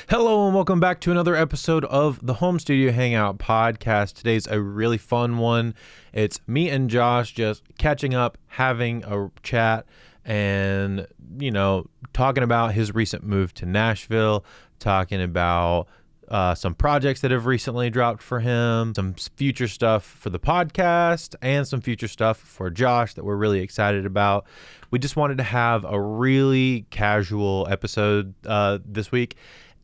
Hello and welcome back to another episode of the Home Studio Hangout podcast. Today's a really fun one. It's me and Josh just catching up, having a chat, and, talking about his recent move to Nashville, talking about some projects that have recently dropped for him, some future stuff for the podcast, and some future stuff for Josh that we're really excited about. We just wanted to have a really casual episode this week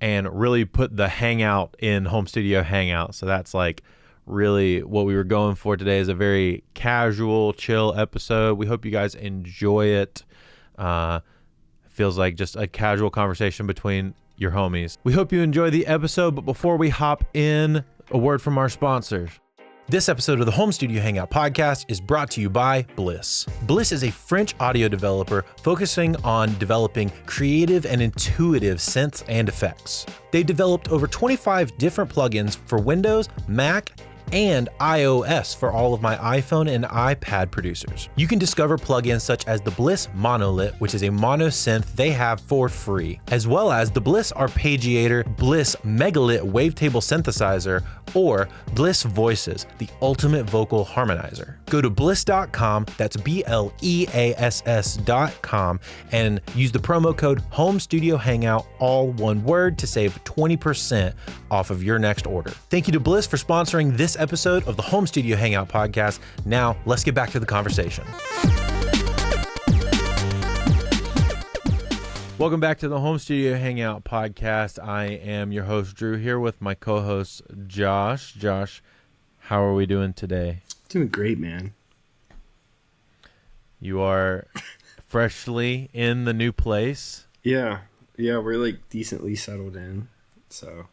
and really put the hangout in Home Studio Hangout. So that's like really what we were going for today, is a very casual, chill episode. We hope you guys enjoy it. Feels like just a casual conversation between your homies. We hope you enjoy the episode, but before we hop in, a word from our sponsors. This episode of the Home Studio Hangout podcast is brought to you by Bliss. Bliss is a French audio developer focusing on developing creative and intuitive synths and effects. They developed over 25 different plugins for Windows, Mac, and iOS for all of my iPhone and iPad producers. You can discover plugins such as the Bliss Monolith, which is a mono synth they have for free, as well as the Bliss Arpeggiator, Bliss Megalith Wavetable Synthesizer, or Bliss Voices, the ultimate vocal harmonizer. Go to bliss.com, that's BLEASS.com, and use the promo code Home Studio Hangout, all one word, to save 20% off of your next order. Thank you to Bliss for sponsoring this episode of the Home Studio Hangout podcast. Now, let's get back to the conversation. Welcome back to the Home Studio Hangout podcast. I am your host, Drew, here with my co-host, Josh. Josh, how are we doing today? Doing great, man. You are freshly in the new place. Yeah, we're like decently settled in. So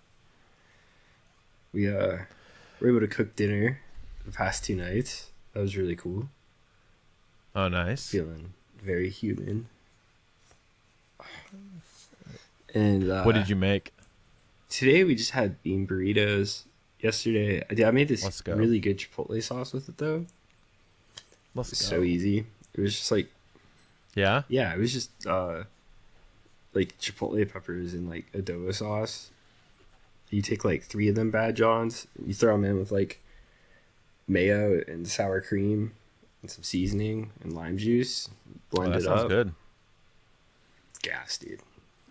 we were able to cook dinner the past 2 nights. That was really cool. Oh, nice. Feeling very human. And what did you make? Today we just had bean burritos. Yesterday I made this really good chipotle sauce with it though. Let's go. So easy. It was just like Yeah, it was just like chipotle peppers and like adobo sauce. You take like 3 of them Bad Johns, you throw them in with like mayo and sour cream and some seasoning and lime juice. Blend it up. That sounds good. Gas, dude.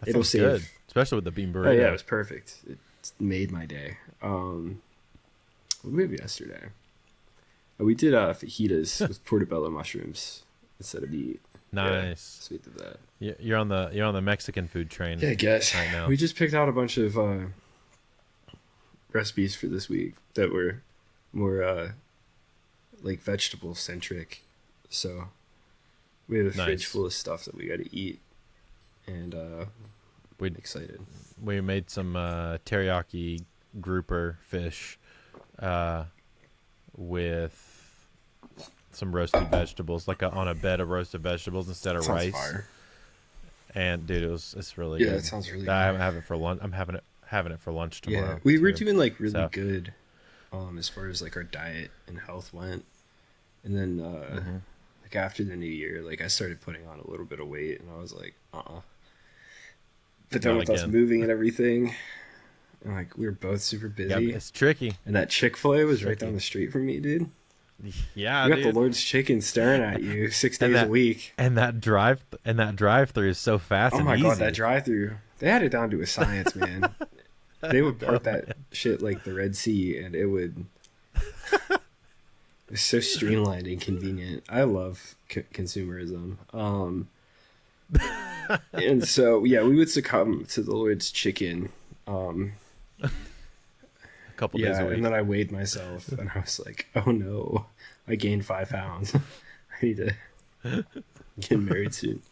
It'll save good, especially with the bean burrito. Oh yeah, it was perfect. It made my day. What did we have yesterday? We did fajitas with portobello mushrooms instead of meat. Nice. Yeah, sweet to that. You're on the Mexican food train. Yeah, I guess. Right now. We just picked out a bunch of recipes for this week that were more like vegetable centric. So we have a fridge full of stuff that we got to eat, and we're excited. We made some teriyaki grouper fish with some roasted vegetables, like on a bed of roasted vegetables instead of rice. Fire. And dude, it's really good. Yeah, it sounds really good. I'm having it for lunch. I'm having it for lunch tomorrow. Yeah, we were doing like really good as far as like our diet and health went. And then like after the new year, like I started putting on a little bit of weight, and I was like, But then with us moving and everything, and like we were both super busy. Yeah, it's tricky. And that Chick-fil-A was right down the street from me, dude. Yeah, you got the Lord's Chicken staring at you 6 days a week. And that drive-through is so fast. Oh and my easy. God, that drive-through! They had it down to a science, man. They would part that shit like the Red Sea, and it would. It was so streamlined and convenient. I love consumerism. And so we would succumb to the Lord's Chicken. A couple days a week. And then I weighed myself, and I was like, "Oh no, I gained 5 pounds. I need to get married soon."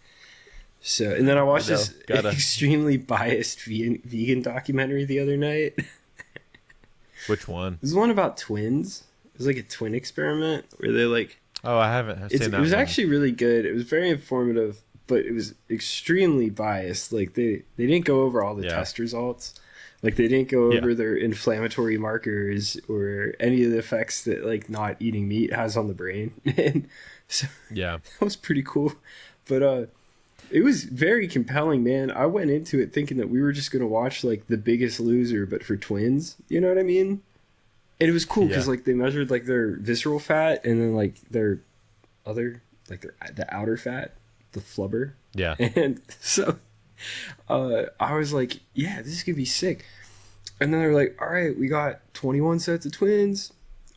So, and then I watched this extremely biased vegan documentary the other night. Which one? It was one about twins. It was like a twin experiment where they like. Oh, I haven't seen that. It was actually really good. It was very informative, but it was extremely biased. Like they didn't go over all the test results. Like they didn't go over their inflammatory markers or any of the effects that like not eating meat has on the brain. And so that was pretty cool. But It was very compelling, man. I went into it thinking that we were just gonna watch like The Biggest Loser, but for twins. You know what I mean? And it was cool because like they measured like their visceral fat and then like their other like the outer fat, the flubber. Yeah. And so I was like, yeah, this is gonna be sick. And then they're like, all right, we got 21 sets of twins.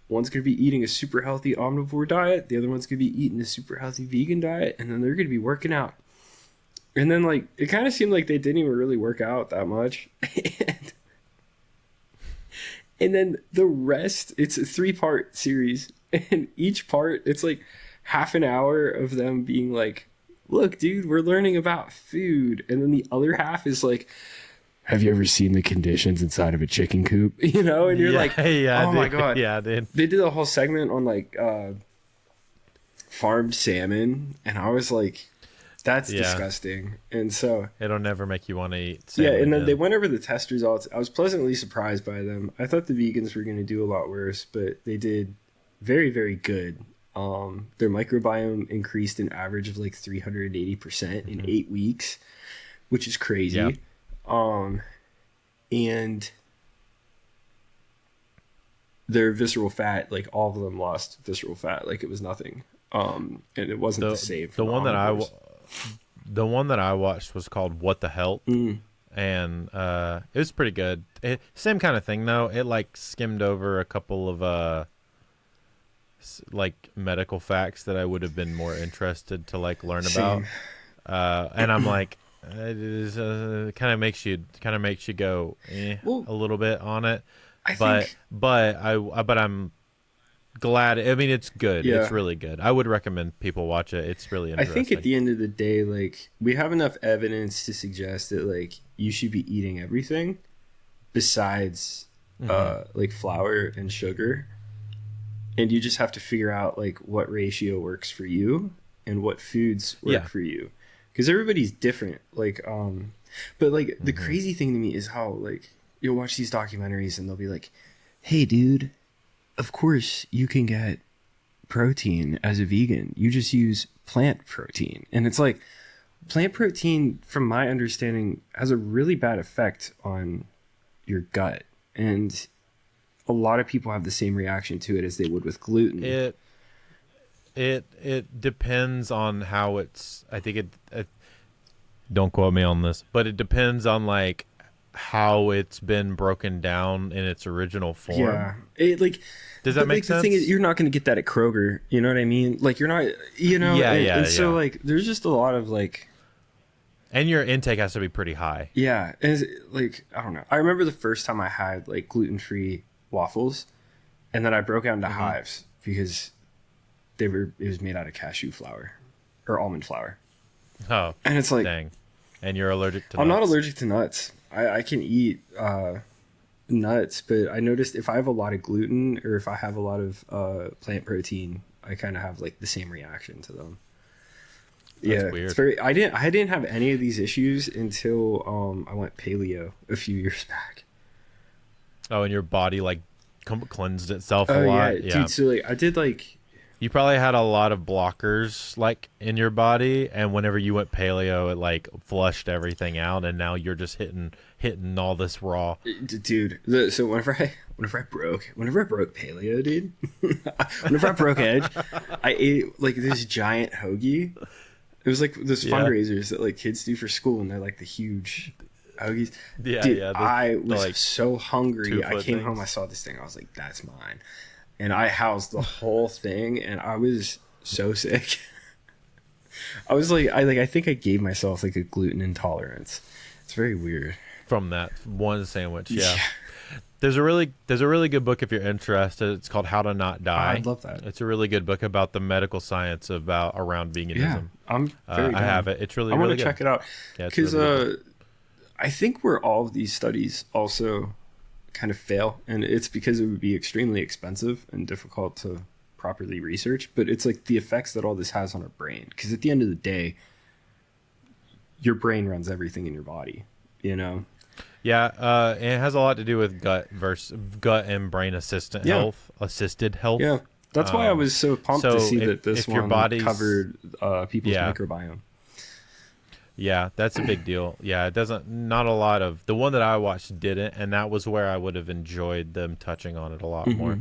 One's gonna be eating a super healthy omnivore diet. The other one's gonna be eating a super healthy vegan diet, and then they're gonna be working out. And then like it kind of seemed like they didn't even really work out that much. And then the rest, it's a 3-part series, and each part it's like half an hour of them being like, look, dude, we're learning about food. And then the other half is like, have you ever seen the conditions inside of a chicken coop? You know, and you're like, oh my God. Yeah, dude. They did a whole segment on like farmed salmon, and I was like, that's disgusting. And so it'll never make you want to eat salmon. Yeah, and then they went over the test results. I was pleasantly surprised by them. I thought the vegans were going to do a lot worse, but they did very, very good. Their microbiome increased an average of like 380% in 8 weeks, which is crazy. Yeah. And their visceral fat, like all of them lost visceral fat, like it was nothing. And it wasn't the same. The one that I watched was called What the Health, and it was pretty good. Same kind of thing though. It like skimmed over a couple of like medical facts that I would have been more interested to like learn about. And I'm like, it is kind of makes you go a little bit on it. But I'm glad. I mean, it's good. Yeah. It's really good. I would recommend people watch it. It's really interesting. I think at the end of the day, like we have enough evidence to suggest that like you should be eating everything besides like flour and sugar. And you just have to figure out like what ratio works for you and what foods work for you. Because everybody's different. Like, but like the crazy thing to me is how like you'll watch these documentaries and they'll be like, hey dude, of course you can get protein as a vegan. You just use plant protein. And it's like plant protein, from my understanding, has a really bad effect on your gut. And a lot of people have the same reaction to it as they would with gluten. It depends on how it's. I think it. Don't quote me on this, but it depends on like how it's been broken down in its original form. Yeah, it like. Does that make sense? The thing is, you're not going to get that at Kroger. You know what I mean? Like you're not. You know. And so like, there's just a lot of like. And your intake has to be pretty high. Yeah, and like I don't know. I remember the first time I had like gluten-free waffles, and then I broke out into hives because it was made out of cashew flour or almond flour. Oh, and it's like, dang. And you're allergic to nuts. I'm not allergic to nuts. I can eat nuts, but I noticed if I have a lot of gluten or if I have a lot of plant protein, I kind of have like the same reaction to them. That's weird. It's very. I didn't have any of these issues until I went paleo a few years back. Oh, and your body like cleansed itself a lot. Yeah, dude. So like, I did like. You probably had a lot of blockers like in your body, and whenever you went paleo, it like flushed everything out, and now you're just hitting all this raw. Dude, so whenever I broke paleo, dude, whenever I broke edge, I ate like this giant hoagie. It was like those fundraisers that like kids do for school, and they're like the huge hoagies. Yeah, dude, I was like so hungry. I came home, I saw this thing, I was like, that's mine. And I housed the whole thing, and I was so sick. I was like, I think I gave myself like a gluten intolerance. It's very weird. From that one sandwich, yeah. There's a really good book if you're interested. It's called How to Not Die. I'd love that. It's a really good book about the medical science around veganism. Yeah, I'm very I have it. It's really I really want to good. check it out because I think where all of these studies also kind of fail, and it's because it would be extremely expensive and difficult to properly research, but it's like the effects that all this has on our brain, because at the end of the day your brain runs everything in your body, you know. And it has a lot to do with gut and brain assisted health. Yeah, that's why I was so pumped to see that this one covered people's microbiome. Yeah, that's a big deal. Yeah, it doesn't. Not a lot of the one that I watched didn't, and that was where I would have enjoyed them touching on it a lot more.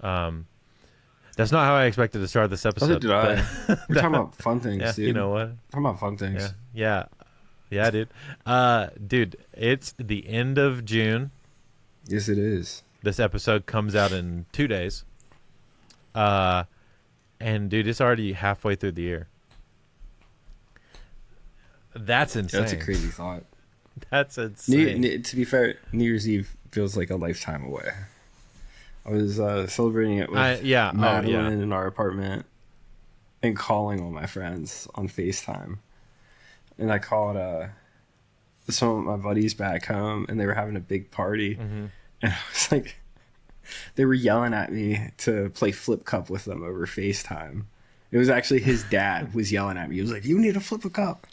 That's not how I expected to start this episode. Did I? We're talking about fun things, yeah, dude. You know what? Talking about fun things. Yeah, dude. Dude, it's the end of June. Yes, it is. This episode comes out in 2 days. And dude, it's already halfway through the year. That's insane. That's a crazy thought. That's insane. To be fair, New Year's Eve feels like a lifetime away. I was celebrating it with Madeline in our apartment and calling all my friends on FaceTime. And I called some of my buddies back home, and they were having a big party. And I was like, they were yelling at me to play Flip Cup with them over FaceTime. It was actually his dad was yelling at me. He was like, you need to flip a cup.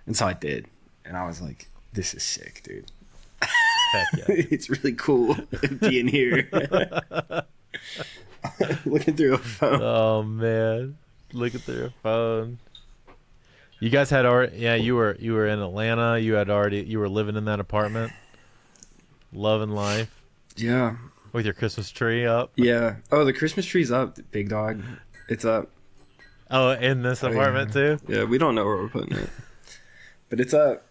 And so I did. And I was like, this is sick, dude. Heck yeah. It's really cool being here. Looking through a phone. Oh man, looking through a phone. You guys had already, you were in Atlanta. You were living in that apartment, loving life. Yeah. With your Christmas tree up. Yeah. Oh, the Christmas tree's up, big dog. It's up. Oh, in this apartment too? Yeah, we don't know where we're putting it, but it's up.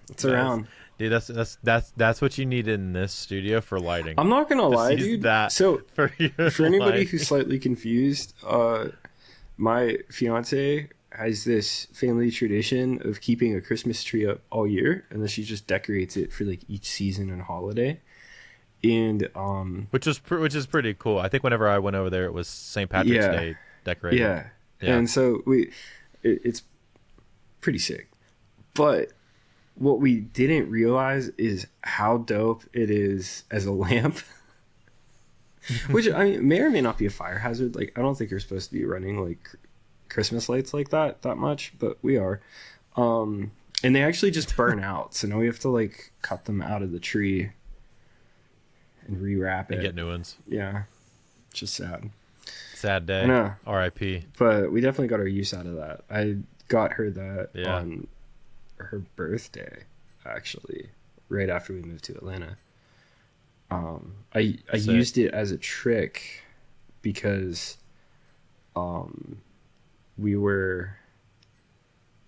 It's around. Dude, that's what you need in this studio for lighting. I'm not gonna lie, dude. So for anybody who's slightly confused, my fiance has this family tradition of keeping a Christmas tree up all year, and then she just decorates it for like each season and holiday. And which is pretty cool. I think whenever I went over there, it was St. Patrick's Day decorated. Yeah. And so it's pretty sick, but what we didn't realize is how dope it is as a lamp. Which, I mean, may or may not be a fire hazard. Like, I don't think you're supposed to be running, like, Christmas lights like that much, but we are. And they actually just burn out. So now we have to, like, cut them out of the tree and rewrap it. And get new ones. Yeah. It's just sad. Sad day. R.I.P. But we definitely got our use out of that. I got her that on her birthday, actually, right after we moved to Atlanta. I used it as a trick because we were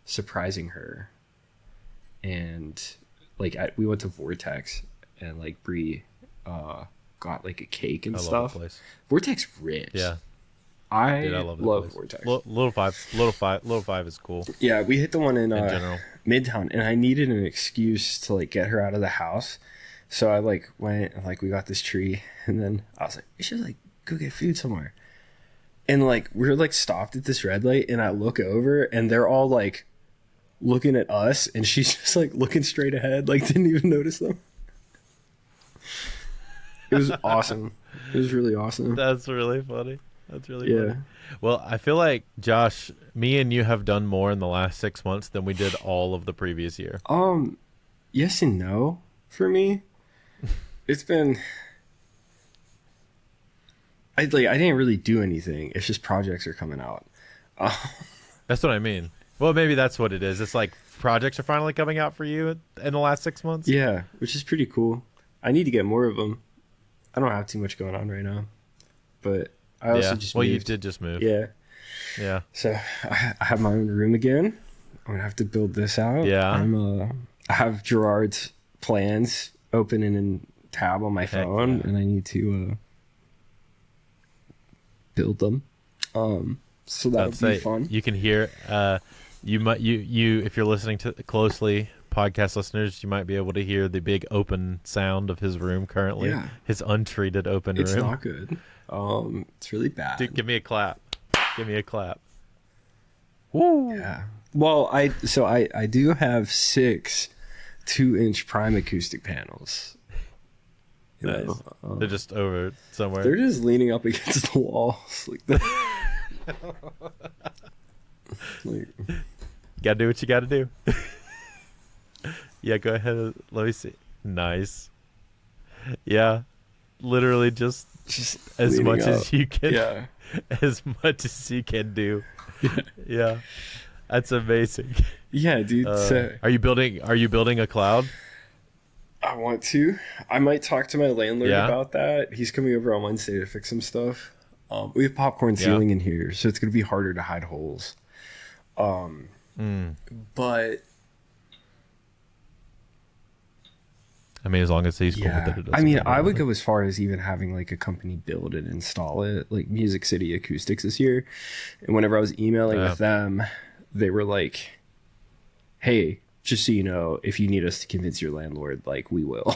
surprising her, and like we went to Vortex, and like Bree got like a cake and stuff. Love the place. Vortex rips. Yeah. I love Vortex. Little five is cool. Yeah, we hit the one in general. Midtown, and I needed an excuse to like get her out of the house. So I like went and like we got this tree, and then I was like, we should like go get food somewhere. And like we're like stopped at this red light, and I look over, and they're all like looking at us, and she's just like looking straight ahead, like didn't even notice them. It was awesome. It was really awesome. That's really funny. That's really funny. Well, I feel like, Josh, me and you have done more in the last 6 months than we did all of the previous year. Yes and no for me. It's been I didn't really do anything. It's just projects are coming out. That's what I mean. Well, maybe that's what it is. It's like projects are finally coming out for you in the last 6 months. Yeah, which is pretty cool. I need to get more of them. I don't have too much going on right now, but I also just moved. You did just move. Yeah. So I have my own room again. I'm gonna have to build this out. Yeah. I have Gerard's plans open in tab on my phone, and I need to build them. So that'll be fun. You can hear. You if you're listening to closely, podcast listeners, you might be able to hear the big open sound of his room currently. Yeah. His untreated open room. It's not good. It's really bad. Dude, give me a clap. Give me a clap. Woo. Yeah. Well, I do have 6 2-inch prime acoustic panels. Nice. They're just over somewhere. They're just leaning up against the walls like that. Gotta do what you gotta do. Yeah, go ahead. Let me see. Nice. Yeah. Literally just as much up. As you can. Yeah. As much as you can do. Yeah. That's amazing. Yeah, dude. Are you building a cloud? I want to. I might talk to my landlord Yeah? about that. He's coming over on Wednesday to fix some stuff. We have popcorn ceiling in here, so it's going to be harder to hide holes. But I mean, as long as he's cool with it, it doesn't I mean, matter, I would really. go as far as even having like a company build it and install it, like Music City Acoustics this year. And whenever I was emailing with them, they were like, "Hey, just so you know, if you need us to convince your landlord, like we will."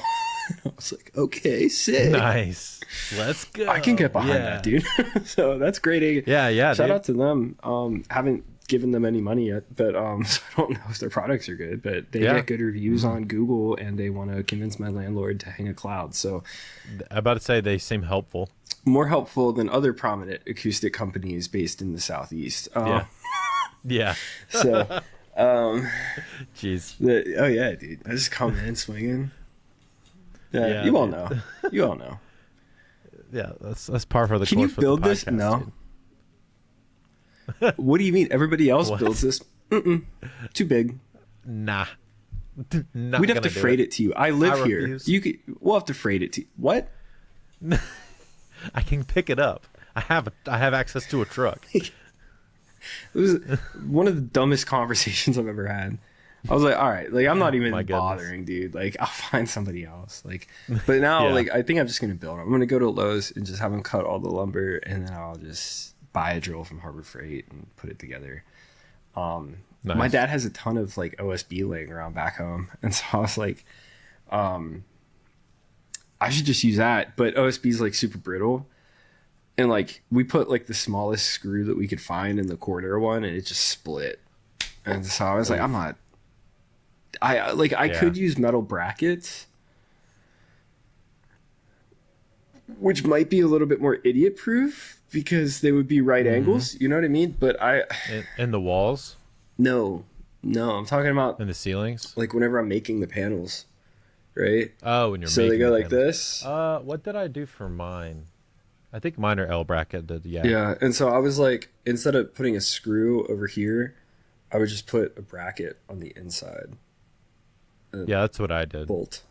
I was like, "Okay, sick, Nice, let's go." I can get behind that, dude." So that's great. Yeah. Shout dude. out to them. Haven't given them any money yet, but so I don't know if their products are good, but they get good reviews on Google, and they want to convince my landlord to hang a cloud. So I'm about to say they seem helpful. more helpful than other prominent acoustic companies based in the Southeast. Yeah. So Jeez. oh yeah, dude, I just come in swinging. Yeah, you all dude. know. You all know. Yeah, that's par for the Can you course. build with the this? podcast, No. dude. What do you mean? Everybody else What? builds this? Too big. Nah. We'd have to freight it to you. I live here. refuse. We'll have to freight it to you. What? I can pick it up. I have access to a truck. It was one of the dumbest conversations I've ever had. I was like, all right, like I'm not even My goodness. bothering, dude. Like I'll find somebody else. Like, but now Yeah. like I think I'm just gonna build them. I'm gonna go to Lowe's and just have them cut all the lumber, and then I'll just buy a drill from Harbor Freight and put it together. Nice. My dad has a ton of like OSB laying around back home, and so I was like, I should just use that. But OSB is like super brittle, and like we put like the smallest screw that we could find in the corner one, and it just split. And so I was like, I'm not. I could use metal brackets, which might be a little bit more idiot proof because they would be right angles. You know what I mean? But In the walls no, I'm talking about and the ceilings. like whenever I'm making the panels, right? Oh, when you're So making they go the like panels. this. What did I do for mine? I think mine are L bracketed. Yeah. Yeah, and so I was like, instead of putting a screw over here, I would just put a bracket on the inside. Yeah, that's what I did. Bolt.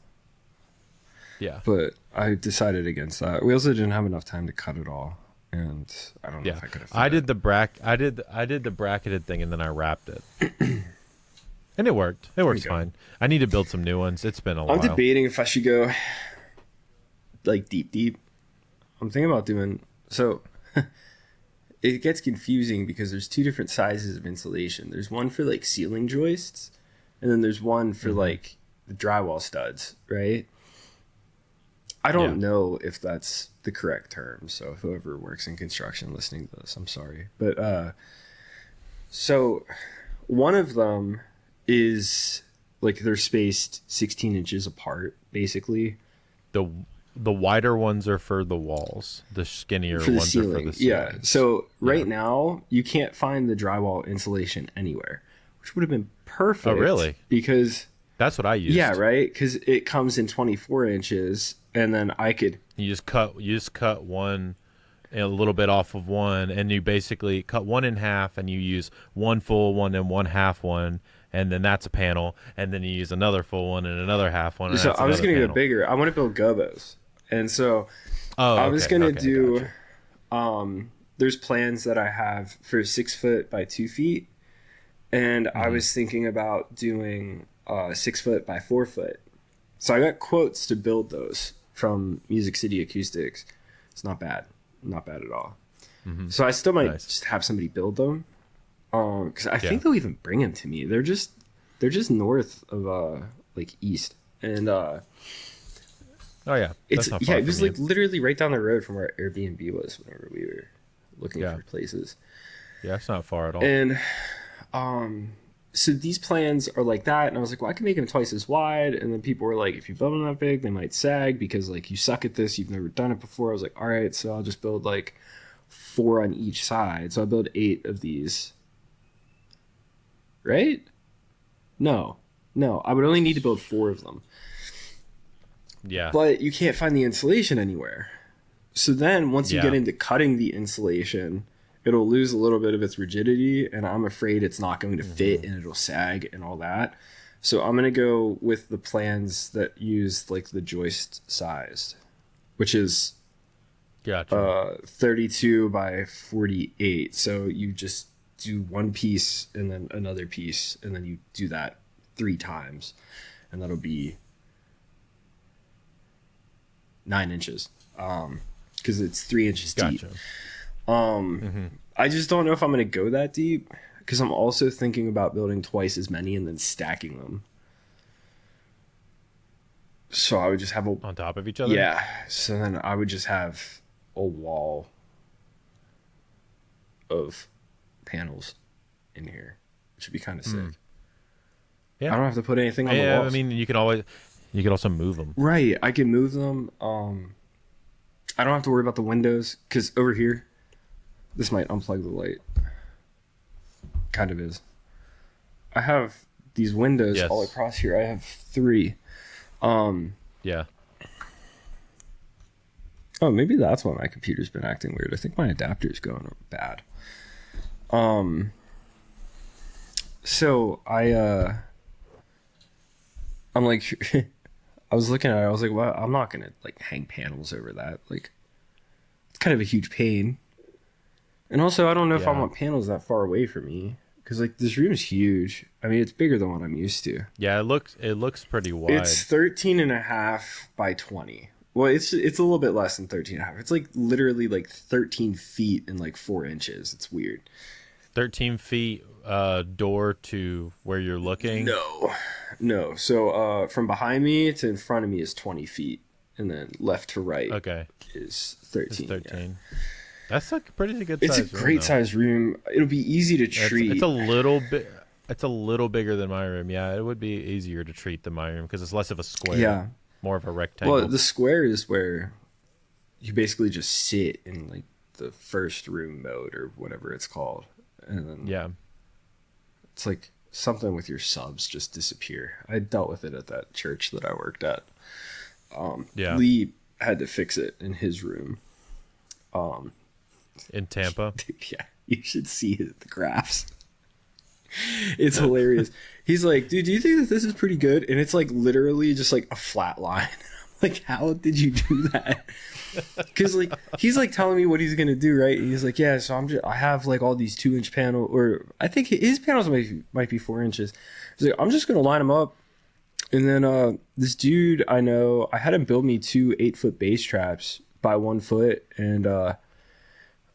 Yeah. But I decided against that. We also didn't have enough time to cut it all, and I don't know Yeah. if I could have. I did the bracketed thing and then I wrapped it. And it worked. It works go. fine. I need to build some new ones. It's been a I'm while. debating if I should go like deep. I'm thinking about doing so. It gets confusing because there's two different sizes of insulation. There's one for like ceiling joists, and then there's one for like the drywall studs, right? I don't know if that's the correct term. So whoever works in construction listening to this, I'm sorry. But so one of them is like they're spaced 16 inches apart, basically. The wider ones are for the walls. The skinnier For the ones are for ceiling. the ceiling. Yeah. So right now you can't find the drywall insulation anywhere, which would have been perfect. Oh, really? Because That's what I used. yeah, right. Because it comes in 24 inches, and then I could. You just cut one, a little bit off of one, and you basically cut one in half, and you use one full one and one half one, and then that's a panel, and then you use another full one and another half one. And So that's I was another gonna panel. go bigger. I want to build gobos, and so I was okay, gonna okay, do. gotcha. There's plans that I have for 6 foot by 2 feet, and I was thinking about doing 6 foot by 4 foot. So I got quotes to build those from Music City Acoustics. It's not bad at all. So I still might just have somebody build them, because I think they'll even bring them to me. They're just north of like east, and Oh yeah, it's that's not yeah, far it was from like you. literally right down the road from where Airbnb was whenever we were looking for places. Yeah, it's not far at all. And so these plans are like that, and I was like, well, I can make them twice as wide. And then people were like, if you build them that big, they might sag because like you suck at this, you've never done it before. I was like, all right, so I'll just build like 4 on each side. So I'll build 8 of these. Right? No, I would only need to build 4 of them. Yeah. But you can't find the insulation anywhere. So then once you get into cutting the insulation it'll lose a little bit of its rigidity, and I'm afraid it's not going to fit and it'll sag and all that. So I'm going to go with the plans that use like the joist sized, which is 32 by 48. So you just do one piece and then another piece, and then you do that 3 times, and that'll be 9 inches. Because it's 3 inches deep. I just don't know if I'm going to go that deep, because I'm also thinking about building twice as many and then stacking them. So I would just have on top of each other? Yeah. So then I would just have a wall of panels in here, which would be kind of sick. Yeah. I don't have to put anything on the walls. I mean, you could also move them. Right. I can move them. I don't have to worry about the windows, because over here, this might unplug the light. Kind of is. I have these windows all across here. I have 3. Yeah. Oh, maybe that's why my computer's been acting weird. I think my adapter's going bad. So I'm like, I was looking at it. I was like, well, I'm not gonna like hang panels over that. Like, it's kind of a huge pain. And also, I don't know if I want panels that far away from me, because like this room is huge. I mean, it's bigger than what I'm used to. Yeah, it looks pretty wide. It's 13.5 by 20. Well, it's a little bit less than 13.5. It's like literally like 13 feet and like 4 inches. It's weird. 13 feet door to where you're looking? No. So from behind me to in front of me is 20 feet, and then left to right is 13. It's 13. Yeah. That's like a pretty good size room. It's a great size room. It'll be easy to treat. It's a little bit. It's a little bigger than my room. Yeah, it would be easier to treat than my room, because it's less of a square. Yeah. More of a rectangle. Well, the square is where you basically just sit in like the first room mode or whatever it's called. And then it's like something with your subs just disappear. I dealt with it at that church that I worked at. Lee had to fix it in his room. In Tampa? Yeah, you should see the graphs. It's hilarious. He's like, dude, do you think that this is pretty good? And it's like literally just like a flat line. Like, how did you do that? Because like he's like telling me what he's gonna do, right? And he's like, yeah, so I have like all these 2-inch panels, or I think his panels might be 4 inches. He's like, I'm just gonna line them up, and then this dude I know, I had him build me 2 8-foot bass traps by 1 foot, and I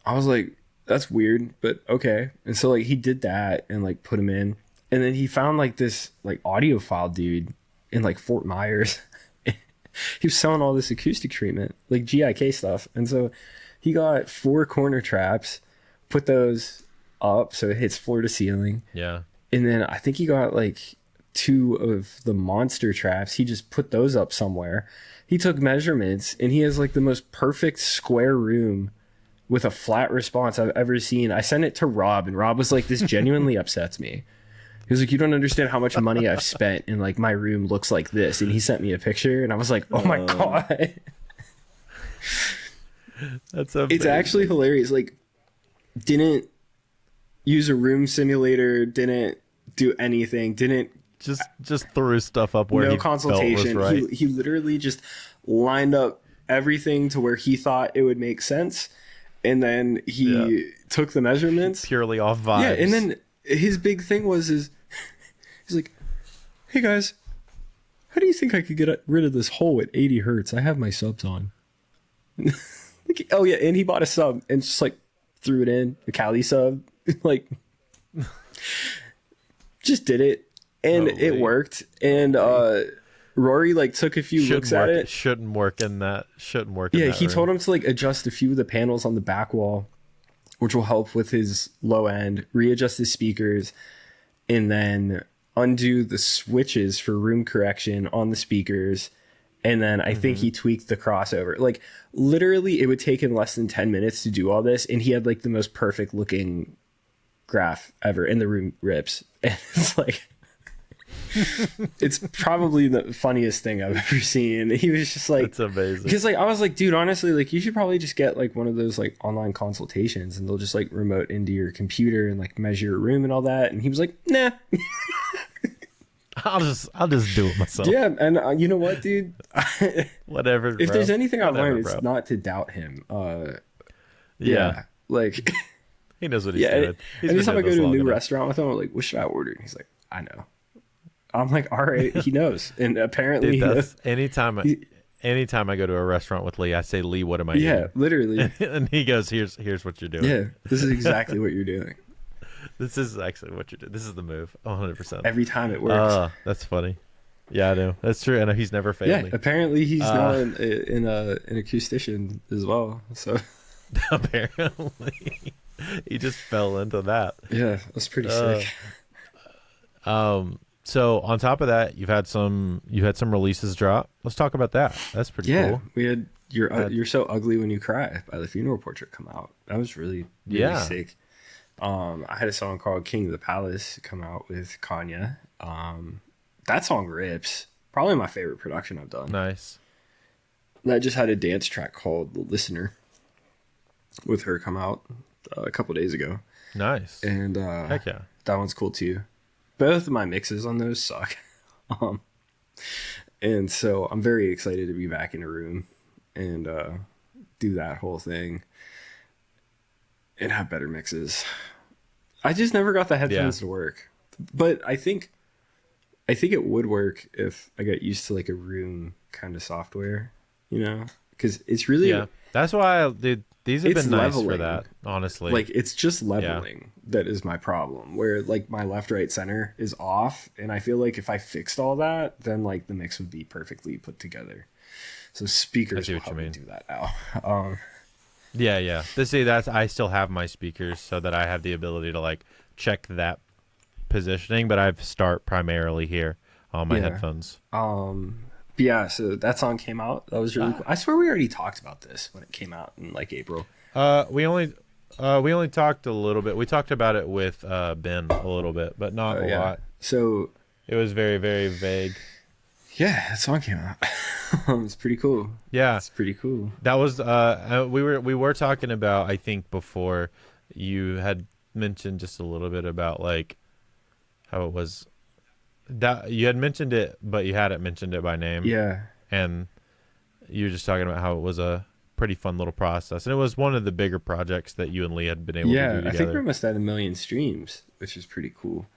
was like, that's weird, but okay. And so like he did that and like put him in, and then he found like this like audiophile dude in like Fort Myers. He was selling all this acoustic treatment, like GIK stuff. And so he got 4 corner traps, put those up so it hits floor to ceiling. Yeah. And then I think he got like 2 of the monster traps. He just put those up somewhere. He took measurements, and he has like the most perfect square room with a flat response I've ever seen. I sent it to Rob, and Rob was like, this genuinely upsets me. He was like, you don't understand how much money I've spent, and like my room looks like this. And he sent me a picture, and I was like, oh my God. That's amazing. It's actually hilarious. Like, didn't use a room simulator, didn't do anything, didn't just threw stuff up where no he consultation. Felt was right. He literally just lined up everything to where he thought it would make sense, and then he took the measurements purely off vibes. Yeah, and then his big thing was he's like, hey guys, how do you think I could get rid of this hole at 80 hertz? I have my subs on. Like, oh yeah, and he bought a sub and just like threw it in, a Cali sub. Like, just did it, and it worked. And Rory like took a few looks at it. Shouldn't work in that he room. told him to like adjust a few of the panels on the back wall, which will help with his low end, readjust his speakers, and then undo the switches for room correction on the speakers. And then I think he tweaked the crossover. Like, literally, it would take him less than 10 minutes to do all this, and he had like the most perfect looking graph ever, and the room rips. And it's like, It's probably the funniest thing I've ever seen. He was just like, it's amazing. Because like I was like, dude, honestly, like you should probably just get like one of those like online consultations, and they'll just like remote into your computer and like measure your room and all that. And he was like, nah. I'll just do it myself. Yeah, and you know what, dude? Whatever. If bro. there's anything I've learned, bro. it's not to doubt him. Yeah. Like he knows what he's doing. Anytime I go to a new restaurant with him, I'm like, what should I order? And he's like, I know. I'm like, all right, he knows. And apparently Dude, he knows. anytime I go to a restaurant with Lee, I say, Lee, what am I Yeah, eating? literally. And he goes, here's what you're doing. Yeah, this is exactly what you're doing. This is actually what you're doing. This is the move. 100%. Every time it works. That's funny. Yeah, I know. That's true. And he's never failed me. Apparently he's now an acoustician as well. So apparently he just fell into that. Yeah, that's pretty sick. So on top of that, you had some releases drop. Let's talk about that. That's pretty cool. We had You're So Ugly When You Cry by The Funeral Portrait come out. That was really sick. I had a song called King of the Palace come out with Kanya. That song rips. Probably my favorite production I've done. Nice. I just had a dance track called The Listener with her come out a couple days ago. Nice. And heck yeah, that one's cool too. Both of my mixes on those suck. And so I'm very excited to be back in a room and do that whole thing and have better mixes. I just never got the headphones to work. But I think it would work if I got used to like a room kind of software, you know? Because it's really... Yeah, that's why these have been nice leveling. for that, honestly. Like, it's just leveling that is my problem, where like my left, right, center is off. And I feel like if I fixed all that, then like the mix would be perfectly put together. So speakers will help me do that now. Yeah. I still have my speakers so that I have the ability to like check that positioning, but I start primarily here on my headphones. But yeah, so that song came out. That was really cool. I swear we already talked about this when it came out in like April. We only talked a little bit. We talked about it with Ben a little bit, but not a lot. So it was very, very vague. Yeah, that song came out. It's pretty cool. Yeah, it's pretty cool. That was we were talking about, I think before you had mentioned just a little bit about like how it was that you had mentioned it, but you hadn't mentioned it by name. Yeah, and you were just talking about how it was a pretty fun little process, and it was one of the bigger projects that you and Lee had been able to do together. I think we almost had 1 million streams, which is pretty cool.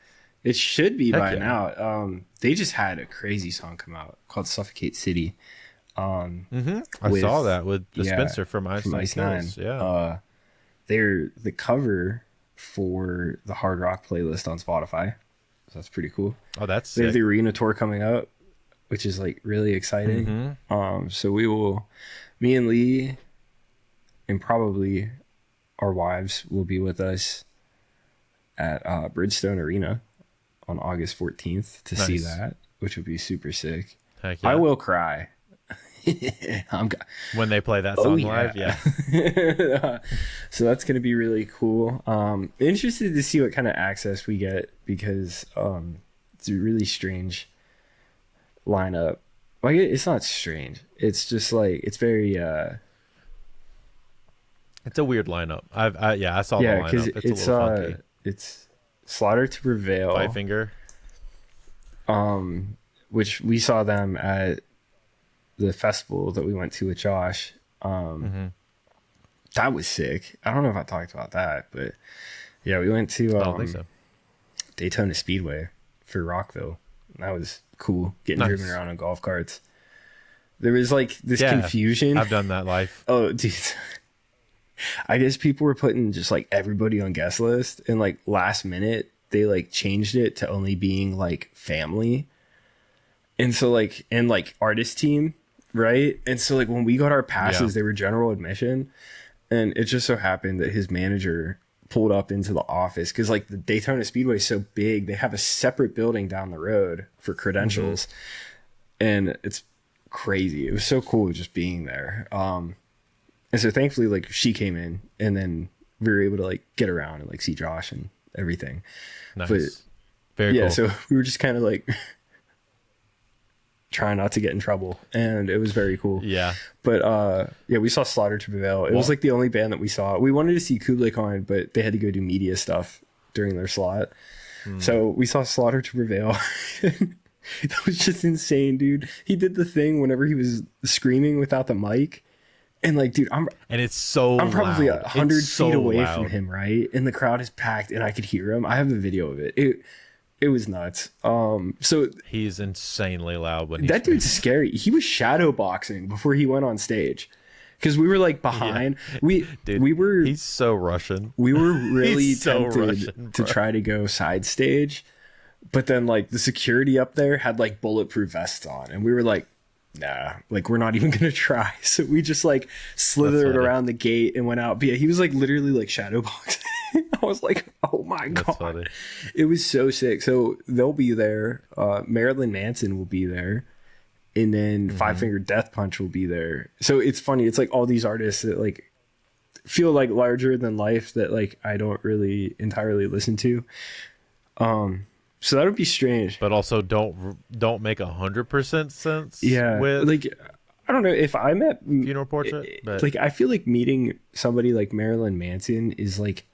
It should be by now. They just had a crazy song come out called Suffocate City. I saw that with the Spencer from Ice Nine. Yeah. They're the cover for the Hard Rock playlist on Spotify. So that's pretty cool. Oh, that's sick. They have the arena tour coming up, which is like really exciting. So me and Lee and probably our wives will be with us at Bridgestone Arena on August 14th to see that, which would be super sick. Heck yeah. I will cry. When they play that song live, So that's going to be really cool. Interested to see what kind of access we get, because it's a really strange lineup. Like, it's not strange. It's just like, it's very... it's a weird lineup. I saw the lineup. It's a little funky. It's Slaughter to Prevail. Five Finger. Which we saw them at the festival that we went to with Josh. That was sick. I don't know if I talked about that, but yeah, we went to I don't think so. Daytona Speedway for Rockville. That was cool, getting driven around on golf carts. There was like this confusion. I've done that life. Oh, dude. I guess people were putting just like everybody on guest list, and like last minute they like changed it to only being like family. And so like, and like artist team, right? And so like when we got our passes, they were general admission. And it just so happened that his manager pulled up into the office, because like the Daytona Speedway is so big, they have a separate building down the road for credentials. And it's crazy. It was so cool just being there. And so thankfully, like, she came in, and then we were able to like get around and like see Josh and everything. Nice. But very cool. So we were just kind of like trying not to get in trouble, and it was very cool. Yeah. But yeah, we saw Slaughter to Prevail. It was like the only band that we saw. We wanted to see Kublai Khan, but they had to go do media stuff during their slot. So we saw Slaughter to Prevail. That was just insane, dude. He did the thing whenever he was screaming without the mic. And like, dude, I'm probably 100 feet away from him, right? And the crowd is packed, and I could hear him. I have a video of it. It was nuts. So he's insanely loud when that dude's scary. He was shadow boxing before he went on stage, because we were like behind. Yeah. We were. He's so Russian. We were really tempted to try to go side stage, but then like the security up there had like bulletproof vests on, and we were like, nah, like we're not even gonna try. So we just like slithered around the gate and went out. But yeah, he was like literally like shadow boxing. I was like, oh my god, funny. It was so sick. So they'll be there. Marilyn Manson will be there, and then Five Finger Death Punch will be there. So it's funny. It's like all these artists that like feel like larger than life that like I don't really entirely listen to. So that would be strange, but also don't make 100% sense. Yeah, with like I don't know if I met Funeral Portrait, but like I feel like meeting somebody like Marilyn Manson is like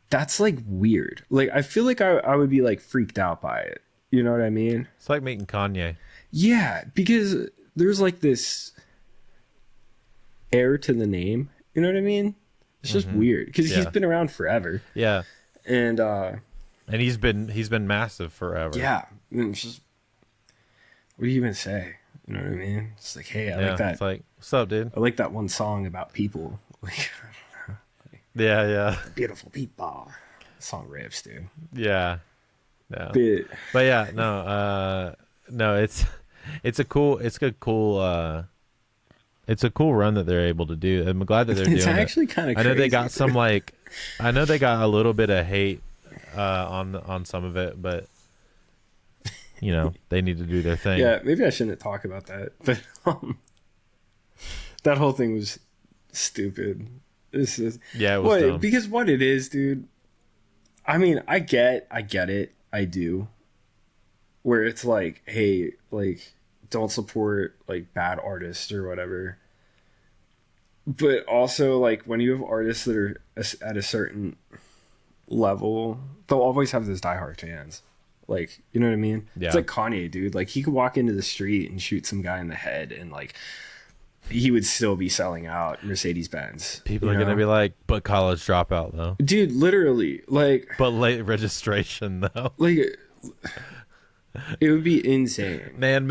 that's like weird. Like I feel like I would be like freaked out by it. You know what I mean? It's like meeting Kanye. Yeah, because there's like this air to the name. You know what I mean? It's just weird because he's been around forever. Yeah. And he's been massive forever. Yeah. It's just, what do you even say? You know what I mean? It's like, hey, I like that. It's like, what's up, dude? I like that one song about people. Like, yeah. Beautiful people. The song rips, dude. Yeah. No. But yeah, no, it's a cool run that they're able to do. I'm glad that they're doing it. It's actually kind of crazy. I know they got some I know they got a little bit of hate on some of it, but you know, they need to do their thing. Yeah, maybe I shouldn't talk about that. But that whole thing was stupid. This is it was dumb. Because what it is, dude. I mean, I get it. I do. Where it's like, hey, like don't support like bad artists or whatever. But also like when you have artists that are at a certain level, they'll always have those diehard fans. Like, you know what I mean? Yeah. It's like Kanye, dude. Like he could walk into the street and shoot some guy in the head and like he would still be selling out Mercedes-Benz. People are going to be like, but college dropout though. Dude, literally like. But late registration though. Like. It would be insane. Man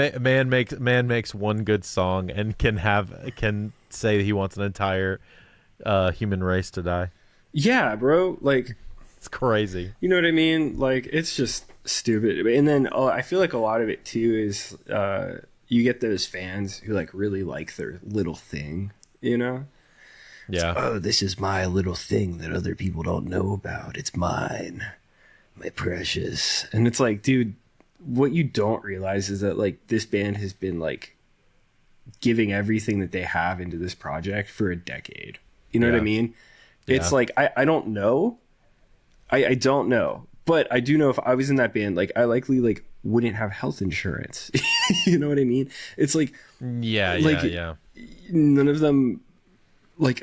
makes one good song and can say he wants an entire human race to die. Yeah, bro. Like it's crazy. You know what I mean? Like it's just stupid. And then I feel like a lot of it too is you get those fans who like really like their little thing. You know? Yeah. It's, oh, this is my little thing that other people don't know about. It's mine, my precious. And it's like, dude. What you don't realize is that like this band has been like giving everything that they have into this project for a decade. You know what I mean? It's like I don't know. I don't know. But I do know if I was in that band, like I likely like wouldn't have health insurance. You know what I mean? It's like yeah. None of them like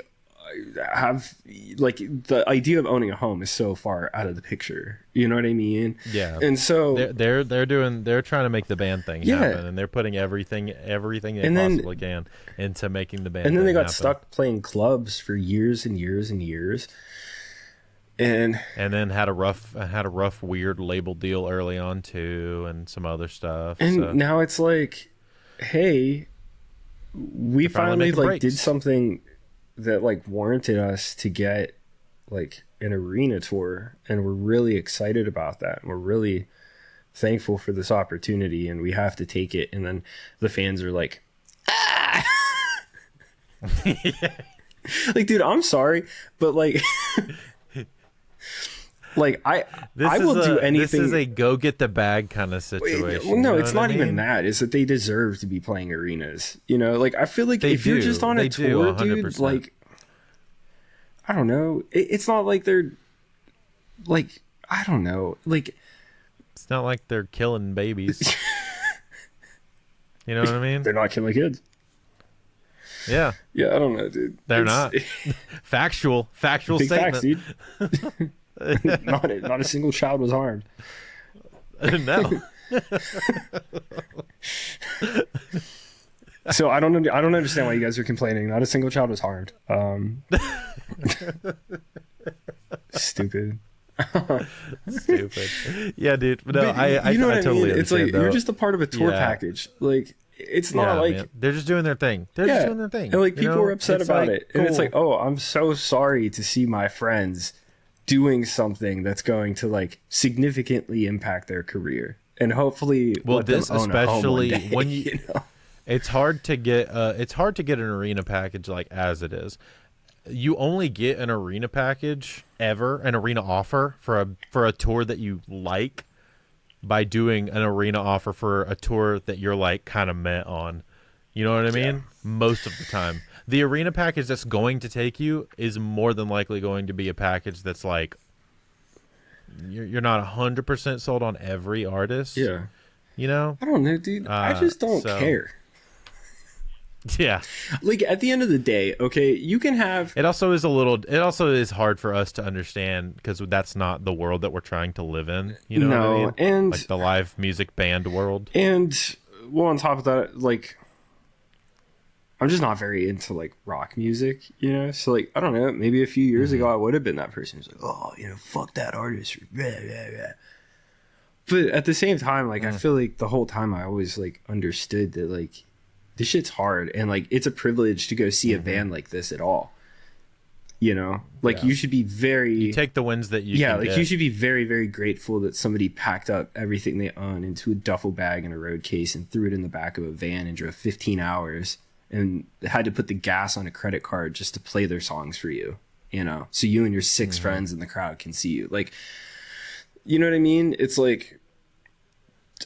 have like the idea of owning a home is so far out of the picture. You know what I mean? Yeah. And so they're trying to make the band thing happen, and they're putting everything they possibly can into making the band. And then they got happen. stuck playing clubs for years and years and years. And then had a rough weird label deal early on too, and some other stuff. And now it's like, hey, we finally like did something that like warranted us to get like an arena tour, and we're really excited about that, and we're really thankful for this opportunity, and we have to take it. And then the fans are like, ah! Like, dude, I'm sorry, but like like I will do anything. This is a go get the bag kind of situation. Well, no, it's not even that. It's that they deserve to be playing arenas. You know, like I feel like if you're just on a tour, dude, like I don't know. It's not like they're like I don't know. Like It's not like they're killing babies. You know what I mean? They're not killing kids. Yeah. Yeah, I don't know, dude. They're not. Factual Big statement. facts, dude. not a single child was harmed. No. So I don't understand why you guys are complaining. Not a single child was harmed. Stupid. Stupid. Yeah, dude. No, But I you know what I totally mean? It's understand, like though. you're just a part of a tour package. Like it's not like man. They're just doing their thing. They're just doing their thing. And like people are upset It's about like, it. And it's cool. like, oh, I'm so sorry to see my friends doing something that's going to like significantly impact their career. And hopefully let them own a home one day, when you, you know? it's hard to get an arena package like as it is. You only get an arena package ever, an arena offer for a tour that you like by doing an arena offer for a tour that you're like kind of met on. You know what I mean? Yeah. Most of the time. The arena package that's going to take you is more than likely going to be a package that's like you're not 100% sold on every artist. Yeah. You know? I don't know, dude. I just don't care. Yeah. Like at the end of the day, okay, you can have it also is hard for us to understand because that's not the world that we're trying to live in. You know what I mean? And like the live music band world. And well, on top of that, like I'm just not very into like rock music, you know? So like I don't know, maybe a few years ago I would have been that person who's like, oh, you know, fuck that artist. But at the same time, like I feel like the whole time I always like understood that like this shit's hard and like it's a privilege to go see a band like this at all. You know? Like you should be you take the wins that you can get. You should be very, very grateful that somebody packed up everything they own into a duffel bag and a road case and threw it in the back of a van and drove 15 hours and had to put the gas on a credit card just to play their songs for you, you know? So you and your 6 friends in the crowd can see you. Like, you know what I mean? It's like,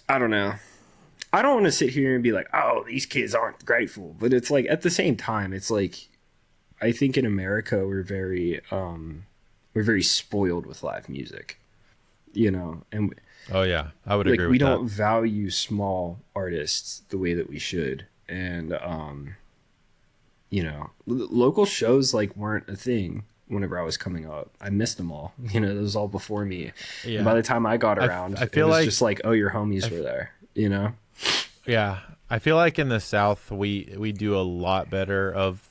I don't know. I don't want to sit here and be like, oh, these kids aren't grateful. But it's like, at the same time, it's like, I think in America, we're very spoiled with live music, you know? And oh yeah, I would agree with that. We don't value small artists the way that we should. And, you know, local shows like weren't a thing whenever I was coming up. I missed them all. You know, it was all before me. Yeah. And by the time I got around, I feel it was just like, oh, your homies were there, you know? Yeah. I feel like in the South, we do a lot better of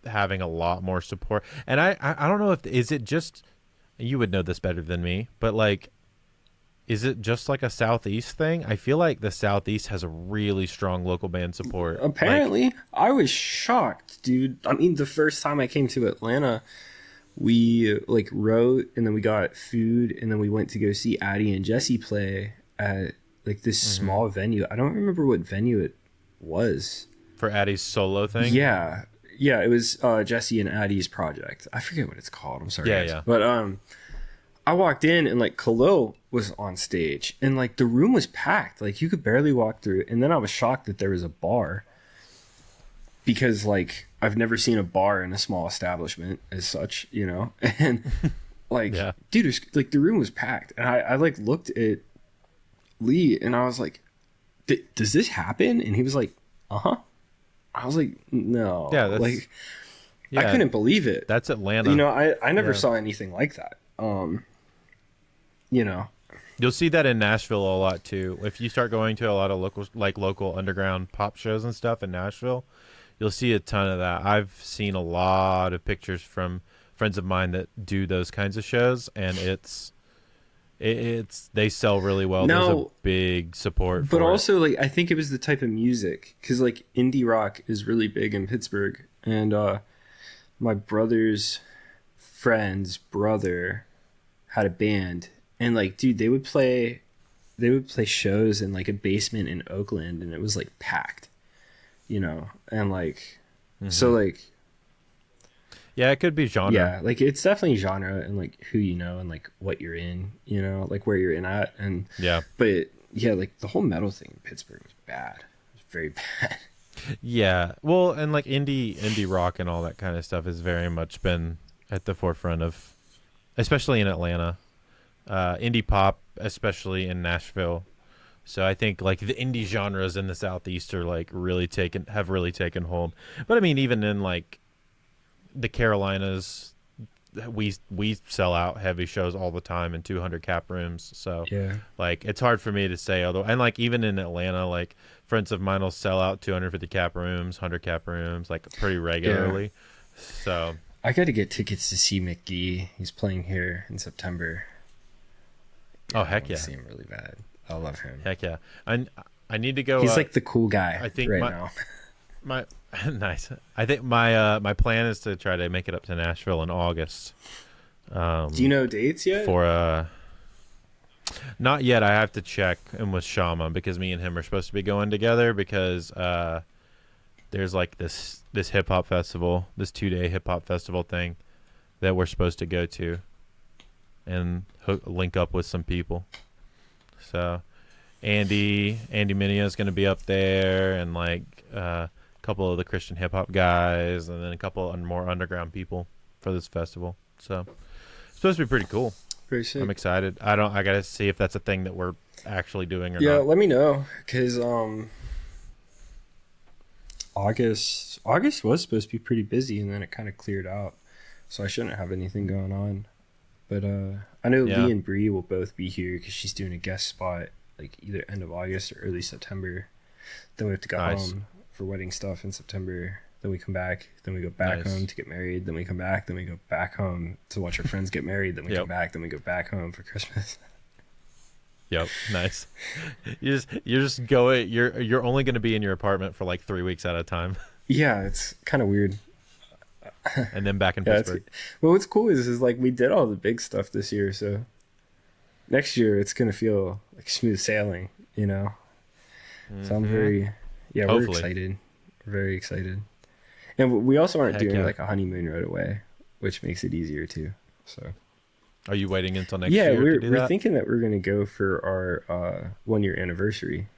having a lot more support. And I don't know is it just, you would know this better than me, but like, is it just like a Southeast thing? I feel like the Southeast has a really strong local band support. Apparently. Like, I was shocked, dude. I mean, the first time I came to Atlanta, we like wrote and then we got food and then we went to go see Addie and Jesse play at like this small venue. I don't remember what venue it was. For Addie's solo thing? Yeah. Yeah, it was Jesse and Addie's project. I forget what it's called. I'm sorry. Yeah, guys. yeah. But I walked in and like Khalil was on stage and like the room was packed. Like you could barely walk through. And then I was shocked that there was a bar because like I've never seen a bar in a small establishment as such, you know? And like, dude, it was, like the room was packed. And I like looked at Lee and I was like, does this happen? And he was like, uh-huh. I was like, no. Yeah, like I couldn't believe it. That's Atlanta. You know, I never saw anything like that. You know, you'll see that in Nashville a lot too. If you start going to a lot of local underground pop shows and stuff in Nashville, you'll see a ton of that. I've seen a lot of pictures from friends of mine that do those kinds of shows, and they sell really well. Now, there's a big support for but also like I think it was the type of music because like indie rock is really big in Pittsburgh, and my brother's friend's brother had a band, and like dude, they would play shows in like a basement in Oakland, and it was like packed, you know, and like so like. Yeah, it could be genre. Yeah, like it's definitely genre and like who you know and like what you're in, you know, like where you're in at. And but yeah, like the whole metal thing in Pittsburgh was bad. It was very bad. Yeah. Well, and like indie rock and all that kind of stuff has very much been at the forefront of, especially in Atlanta. indie pop, especially in Nashville. So I think like the indie genres in the Southeast are like have really taken hold. But I mean, even in like the Carolinas, we sell out heavy shows all the time in 200 cap rooms. So Yeah. like it's hard for me to say, although, and like even in Atlanta, like friends of mine will sell out 250 cap rooms, 100 cap rooms, like pretty regularly. Yeah. So I got to get tickets to see McGee. He's playing here in September. Oh heck yeah! I see him really bad. I love him. Heck yeah! I need to go. He's like the cool guy. I think right now. My nice. I think my plan is to try to make it up to Nashville in August. Do you know dates yet? For not yet. I have to check in with Shama because me and him are supposed to be going together because there's like this hip hop festival, this 2-day hip hop festival thing that we're supposed to go to and link up with some people. So Andy Mineo is going to be up there, and like a couple of the Christian hip hop guys, and then a couple of more underground people for this festival. So it's supposed to be pretty cool. Very sick. I'm excited. I got to see if that's a thing that we're actually doing or not. Yeah, let me know, because August was supposed to be pretty busy, and then it kind of cleared out, so I shouldn't have anything going on. But I know Lee and Bree will both be here because she's doing a guest spot like either end of August or early September. Then we have to go home for wedding stuff in September. Then we come back. Then we go back home to get married. Then we come back. Then we go back home to watch our friends get married. Then we come back. Then we go back home for Christmas. Yep, nice. You're just going. You're only going to be in your apartment for like 3 weeks at a time. Yeah, it's kind of weird. And then back in Pittsburgh. Well, what's cool is like we did all the big stuff this year, so next year it's gonna feel like smooth sailing, you know. Mm-hmm. So I'm we're excited. We're very excited, and we also aren't doing like a honeymoon right away, which makes it easier too. So, are you waiting until next year? Yeah, we're thinking that we're gonna go for our 1-year anniversary.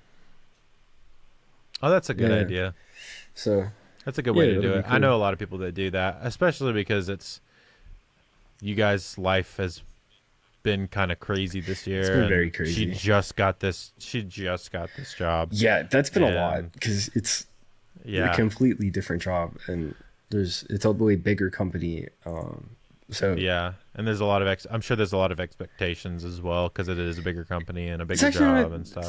Oh, that's a good idea. So. That's a good way to do it. Cool. I know a lot of people that do that, especially because you guys' life has been kind of crazy this year. It's been very crazy. She just got this job. Yeah, that's been a lot because it's a completely different job, and it's a way bigger company. So yeah, and there's a lot of I'm sure there's a lot of expectations as well because it is a bigger company and a bigger job and stuff.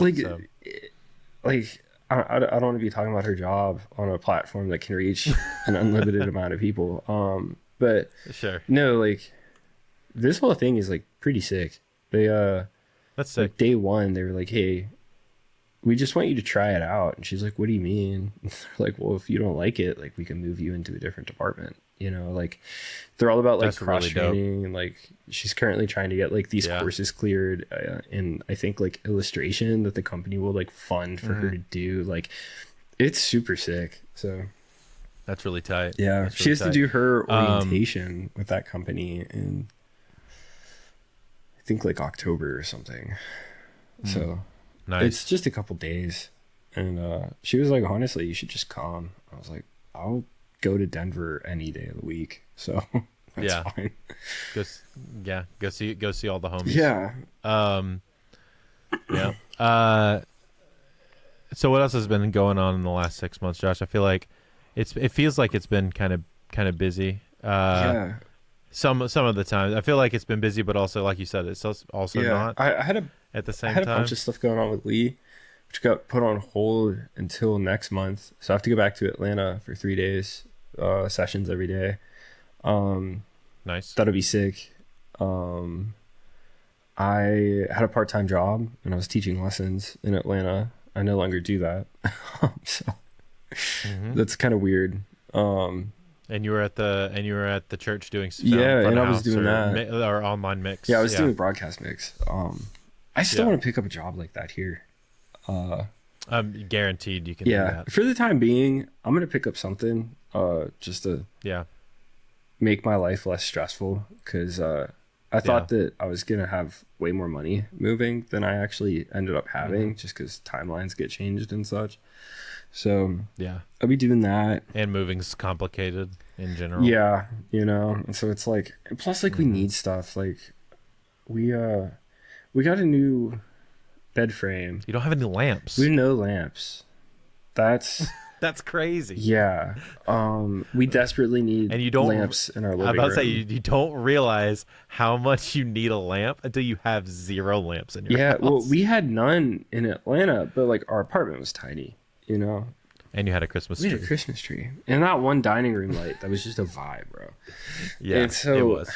I don't want to be talking about her job on a platform that can reach an unlimited amount of people. But sure. No, like this whole thing is like pretty sick. They that's sick. Like, day one, they were like, "Hey, we just want you to try it out." And she's like, "What do you mean?" Like, "Well, if you don't like it, like we can move you into a different department." You know, like they're all about like cross training, and like she's currently trying to get like these courses cleared, and I think like illustration that the company will like fund for her to do. Like, it's super sick. So that's really tight. Yeah, she has to do her orientation with that company in I think like October or something. So nice. It's just a couple days, and she was like, "Honestly, you should just come." I was like, "I'll go to Denver any day of the week." So that's fine. Go see all the homies. Yeah. Yeah. So what else has been going on in the last 6 months, Josh? I feel like it feels like it's been kind of busy. Some of the time I feel like it's been busy, but also like you said, it's also not. I had a bunch of stuff going on with Lee, which got put on hold until next month. So I have to go back to Atlanta for 3 days, sessions every day. Nice. That'll be sick. I had a part-time job and I was teaching lessons in Atlanta. I no longer do that. So that's kind of weird. And you were at the church doing and I was doing that or online mix. Yeah, I was doing broadcast mix. I still want to pick up a job like that here. I'm guaranteed you can do that. For the time being, I'm gonna pick up something just to make my life less stressful, because I thought that I was gonna have way more money moving than I actually ended up having, just because timelines get changed and such. So I'll be doing that. And moving's complicated in general. Yeah, you know, and so it's like, plus like we need stuff. Like we We got a new bed frame. You don't have any lamps. We have no lamps. That's That's crazy. Yeah. We desperately need and you don't, lamps in our living room. I'm about to say, you don't realize how much you need a lamp until you have 0 lamps in your house. Yeah, well, we had none in Atlanta, but like our apartment was tiny, you know? And you had a Christmas tree. We had a Christmas tree. And that one dining room light, that was just a vibe, bro. Yeah, and so it was.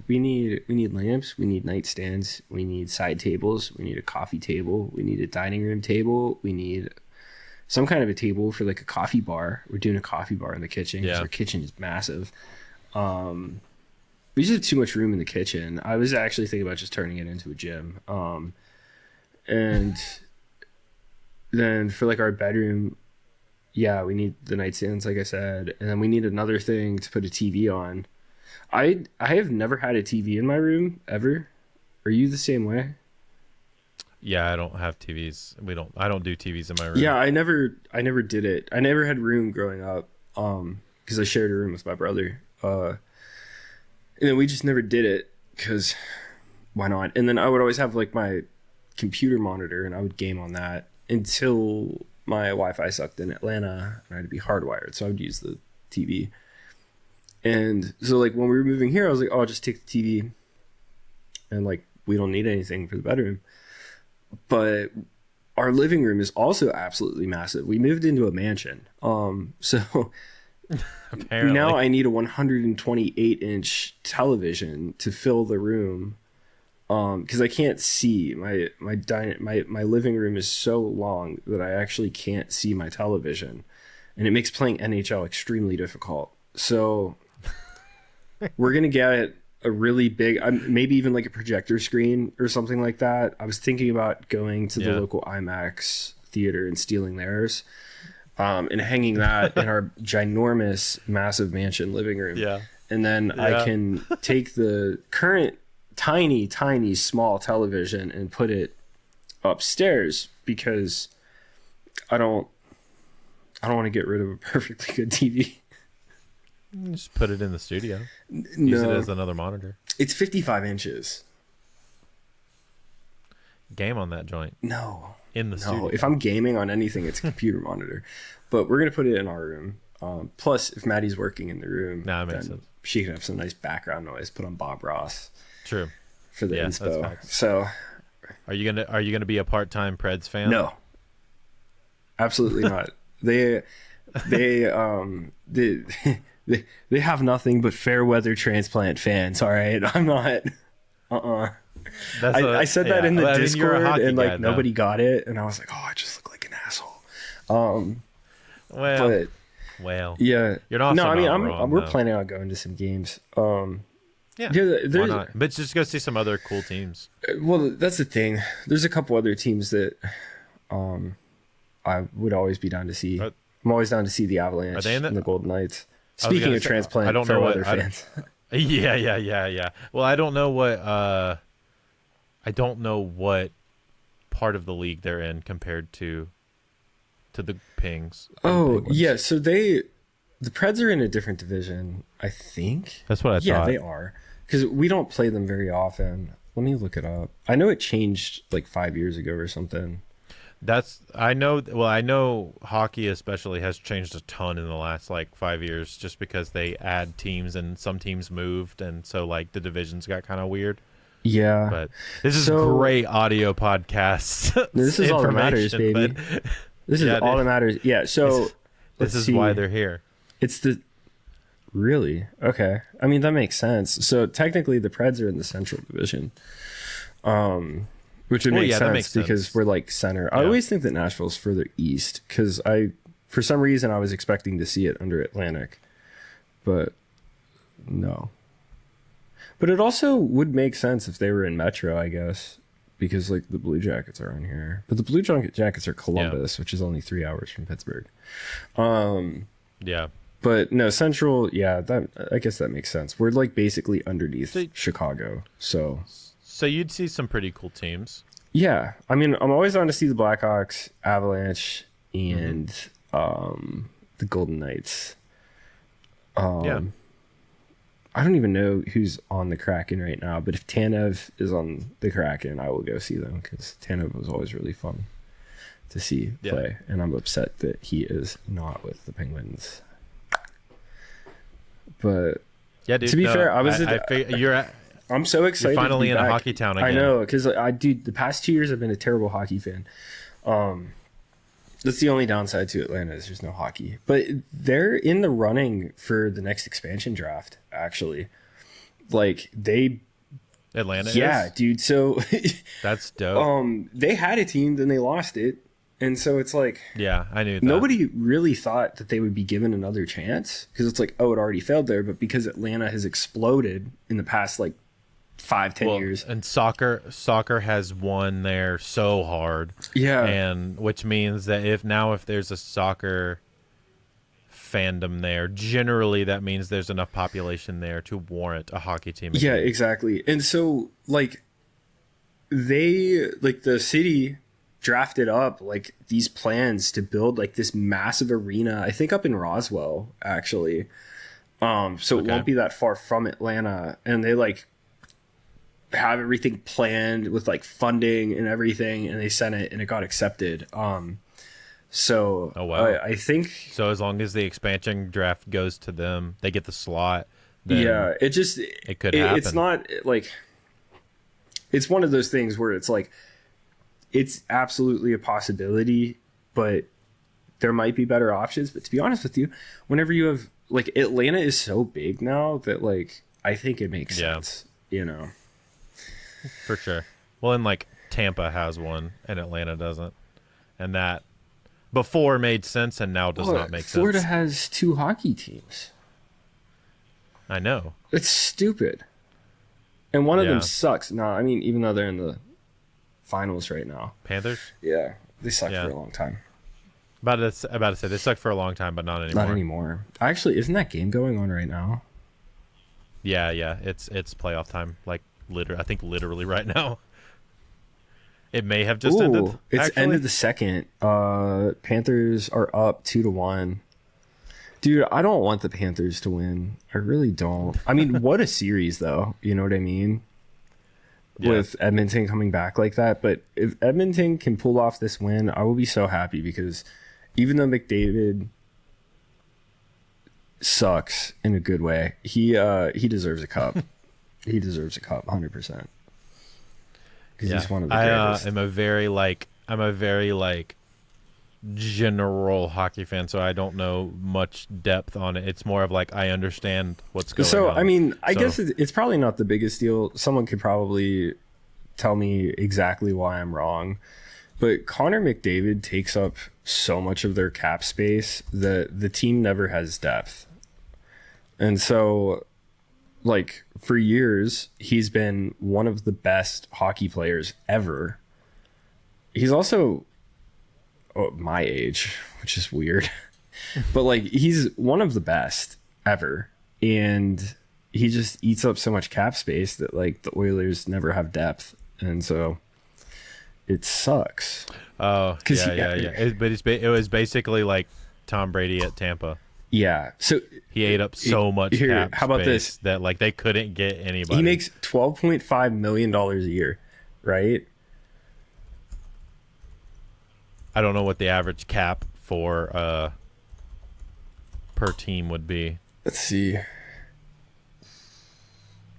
We need lamps, we need nightstands, we need side tables, we need a coffee table, we need a dining room table, we need some kind of a table for like a coffee bar. We're doing a coffee bar in the kitchen because our kitchen is massive. We just have too much room in the kitchen. I was actually thinking about just turning it into a gym. And then for like our bedroom, yeah, we need the nightstands, like I said, and then we need another thing to put a TV on. I have never had a TV in my room ever. Are you the same way? Yeah, I don't have TVs. I don't do TVs in my room. Yeah, I never did it. I never had room growing up, because I shared a room with my brother. And then we just never did it because why not? And then I would always have like my computer monitor and I would game on that until my Wi-Fi sucked in Atlanta and I had to be hardwired. So I would use the TV. And so like when we were moving here, I was like, oh, I'll just take the TV and like we don't need anything for the bedroom. But our living room is also absolutely massive. We moved into a mansion. So apparently now I need a 128-inch television to fill the room. Because I can't see my living room is so long that I actually can't see my television, and it makes playing NHL extremely difficult. So we're gonna get a really big, maybe even like a projector screen or something like that. I was thinking about going to the local IMAX theater and stealing theirs, and hanging that in our ginormous, massive mansion living room. Yeah, and then I can take the current tiny small television and put it upstairs because I don't want to get rid of a perfectly good TV. Just put it in the studio. Use it as another monitor. It's 55 inches. Game on that joint. No. In the studio. If I'm gaming on anything, it's a computer monitor. But we're going to put it in our room. Plus, if Maddie's working in the room, that makes sense. She can have some nice background noise. Put on Bob Ross. True. For the inspo. So, are you gonna be a part-time Preds fan? No. Absolutely not. They have nothing but fair weather transplant fans. All right, I'm not. I said that in the Discord, and like nobody got it, and I was like, oh, I just look like an asshole. Well, yeah. You're not. No, I mean, we're planning on going to some games. Yeah, why not? But just go see some other cool teams. Well, that's the thing. There's a couple other teams that I would always be down to see. I'm always down to see the Avalanche and the Golden Knights. Speaking of transplant, I don't know what fans. Yeah. Well, I don't know what part of the league they're in compared to the Pings. Oh, yeah. So the Preds are in a different division, I think. That's what I thought. Yeah, they are. Because we don't play them very often. Let me look it up. I know it changed like 5 years ago or something. I know hockey especially has changed a ton in the last like 5 years just because they add teams and some teams moved and so like the divisions got kind of weird. Yeah. But this is great audio podcast. This is all that matters, baby. This is all that matters. Yeah, so this is why they're here. Really? Okay. I mean, that makes sense. So technically the Preds are in the Central Division. Which would make sense because we're like center. I always think that Nashville's further east because for some reason I was expecting to see it under Atlantic, but no. But it also would make sense if they were in Metro, I guess, because like the Blue Jackets are on here, but the Blue Jackets are Columbus, which is only 3 hours from Pittsburgh. Yeah. But no, Central, I guess that makes sense. We're like basically underneath Chicago, so you'd see some pretty cool teams. Yeah. I mean, I'm always on to see the Blackhawks, Avalanche, and the Golden Knights. I don't even know who's on the Kraken right now, but if Tanev is on the Kraken, I will go see them because Tanev was always really fun to see play. And I'm upset that he is not with the Penguins. But yeah, dude, to be fair, I'm so excited. You're finally to be in back. a hockey town again. I know, because the past 2 years I've been a terrible hockey fan. That's the only downside to Atlanta is there's no hockey. But they're in the running for the next expansion draft, actually. Like, Atlanta yeah, is? Dude. So that's dope. They had a team, then they lost it. And so it's like... Yeah, I knew that. Nobody really thought that they would be given another chance. Because it's like, oh, it already failed there. But because Atlanta has exploded in the past, like, 5-10 years. And soccer has won there so hard. Yeah. And which means that if there's a soccer fandom there, generally that means there's enough population there to warrant a hockey team again. Yeah, exactly. And so like the city drafted up like these plans to build like this massive arena, I think up in Roswell actually. So it won't be that far from Atlanta, and they like have everything planned with like funding and everything, and they sent it and it got accepted. So oh wow, I think so as long as the expansion draft goes to them, they get the slot. Then it could happen. It's not like it's one of those things where it's like it's absolutely a possibility, but there might be better options. But to be honest with you, whenever you have like Atlanta is so big now that like I think it makes sense, you know. For sure. Well, and like Tampa has one and Atlanta doesn't. And that before made sense and now does not make Florida sense. has 2 hockey teams. I know. It's stupid. And one of them sucks. No, I mean, even though they're in the finals right now. Panthers? Yeah. They sucked for a long time. About to say they sucked for a long time, but not anymore. Not anymore. Actually, isn't that game going on right now? Yeah. It's playoff time. Like I think literally right now. It may have just ended. It's ended the second. Panthers are up 2-1. Dude, I don't want the Panthers to win. I really don't. I mean, what a series though. You know what I mean? Yeah. With Edmonton coming back like that. But if Edmonton can pull off this win, I will be so happy, because even though McDavid sucks in a good way, he deserves a cup. He deserves a cup, 100%. Because he's one of the greatest. I'm a very general hockey fan, so I don't know much depth on it. It's more of like I understand what's going on. So I mean, I guess it's probably not the biggest deal. Someone could probably tell me exactly why I'm wrong, but Connor McDavid takes up so much of their cap space that the team never has depth, and so. Like, for years, he's been one of the best hockey players ever. He's also my age, which is weird. But, like, he's one of the best ever. And he just eats up so much cap space that, like, the Oilers never have depth. And so it sucks. Oh, yeah. It was basically like Tom Brady at Tampa. Yeah, so he ate up so much cap how about space this? That like they couldn't get anybody. He makes $12.5 million a year, right? I don't know what the average cap for per team would be. Let's see.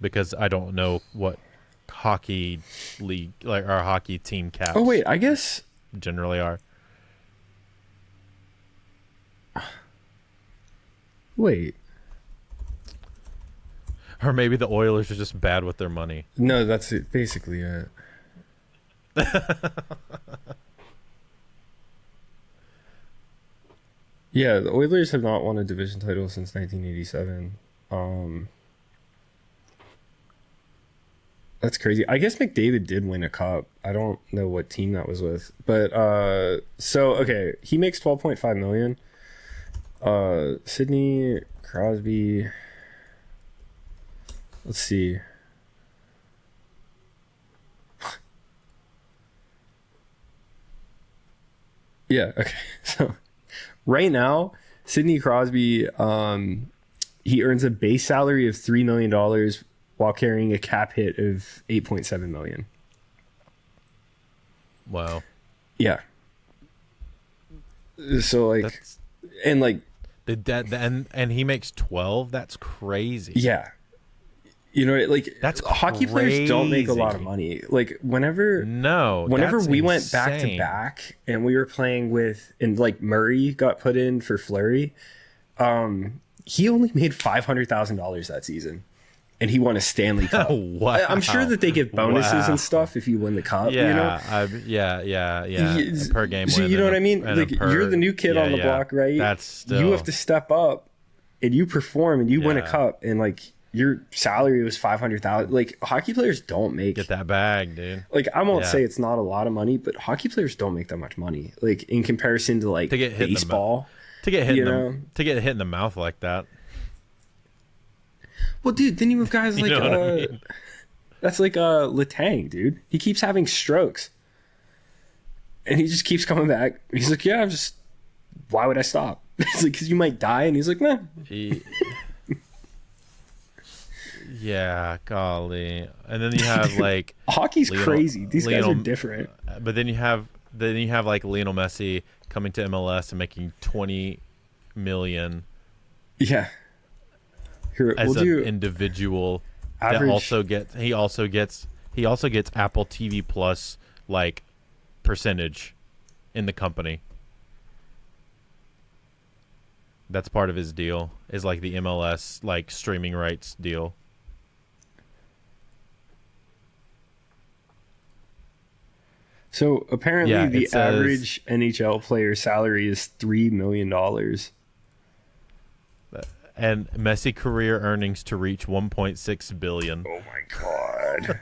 Because I don't know what hockey league like our hockey team caps. Oh wait, I guess generally are. Wait. Or maybe the Oilers are just bad with their money. No, that's it, basically it. Yeah, the Oilers have not won a division title since 1987. That's crazy. I guess McDavid did win a cup. I don't know what team that was with. But okay, he makes $12.5 million. Sidney Crosby, let's see. Yeah, okay. So right now, Sidney Crosby he earns a base salary of $3 million while carrying a cap hit of $8.7 million. Wow. Yeah. So like, and like, and he makes 12. That's crazy. Yeah. You know, like that's hockey players don't make a lot of money. Like whenever we went back to back and we were playing with, and like Murray got put in for Fleury, he only made $500,000 that season, and he won a Stanley Cup. Wow. I'm sure that they give bonuses and stuff if you win the cup. Yeah, you know? yeah. Per game. So you know what I mean? Like you're the new kid on the block, right? You have to step up, and you perform, and you win a cup, and like. Your salary was $500,000. Like hockey players don't get that bag, dude. Like I won't say it's not a lot of money, but hockey players don't make that much money. Like in comparison to like baseball, to get hit in the mouth like that. Well, dude, then you have guys like I mean? That's like Letang, dude. He keeps having strokes, and he just keeps coming back. He's like, yeah, why would I stop? It's like because you might die, and he's like, nah. Yeah, golly. And then you have like hockey's crazy. These guys are different. But then you have like Lionel Messi coming to MLS and making $20 million. Yeah. Here, as an individual average. He also gets Apple TV Plus like percentage in the company. That's part of his deal. Is like the MLS like streaming rights deal. So apparently the average NHL player salary is $3 million. And Messi career earnings to reach $1.6 billion. Oh my God.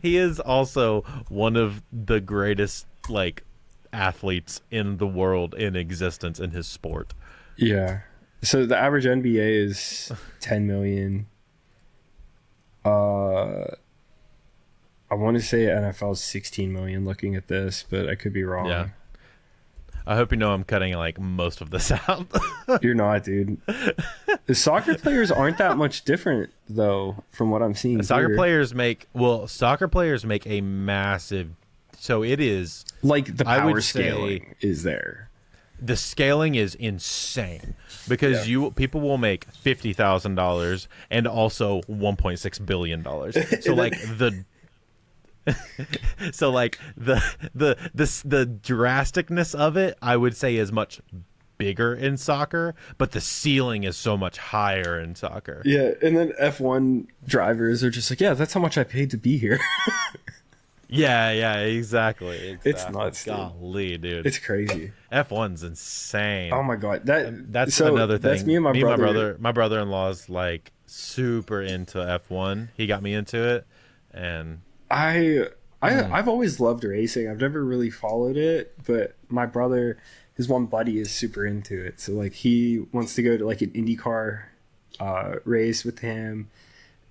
He is also one of the greatest like athletes in the world in existence in his sport. Yeah. So the average NBA is 10 million. I want to say NFL is 16 million looking at this, but I could be wrong. Yeah. I hope you know I'm cutting like most of this out. You're not, dude. The soccer players aren't that much different though from what I'm seeing. Soccer players make a massive, so it is like the power scaling is there. The scaling is insane because people will make $50,000 and also $1.6 billion. So like the drasticness of it, I would say, is much bigger in soccer, but the ceiling is so much higher in soccer. Yeah, and then F1 drivers are just like, yeah, that's how much I paid to be here. Yeah, exactly. It's nuts, golly, dude. It's crazy. F1's insane. Oh my God, that's another thing. That's me and my brother. My brother-in-law's like super into F1. He got me into it, and I've always loved racing. I've never really followed it, but my brother, his one buddy, is super into it. So like he wants to go to like an IndyCar race with him,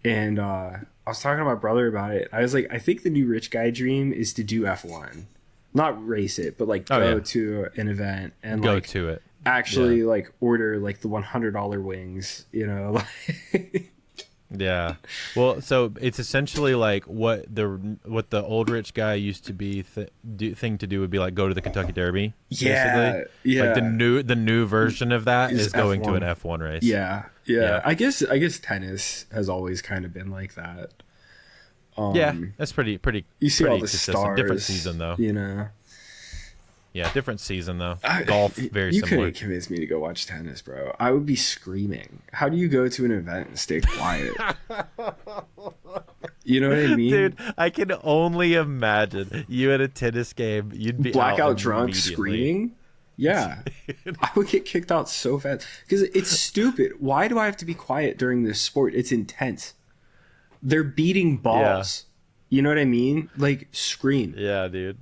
and I was talking to my brother about it. I was like, I think the new rich guy dream is to do F1, not race it, but like go to an event and go like to it. Actually, like order like the $100 wings, you know. Yeah, well, so it's essentially like what the old rich guy used to be thing to do would be like go to the Kentucky Derby. Yeah, basically. yeah. Like the new version of that is going to an F1 race. Yeah. I guess tennis has always kind of been like that. Yeah, that's pretty. You see all the consistent. stars. Different season though. You know. Yeah, different season though. Golf, very you similar. You couldn't convince me to go watch tennis, bro. I would be screaming. How do you go to an event and stay quiet? You know what I mean? Dude, I can only imagine you at a tennis game. You'd be blackout drunk screaming. Yeah. I would get kicked out so fast. Because it's stupid. Why do I have to be quiet during this sport? It's intense. They're beating balls. Yeah. You know what I mean? Like, scream. Yeah, dude.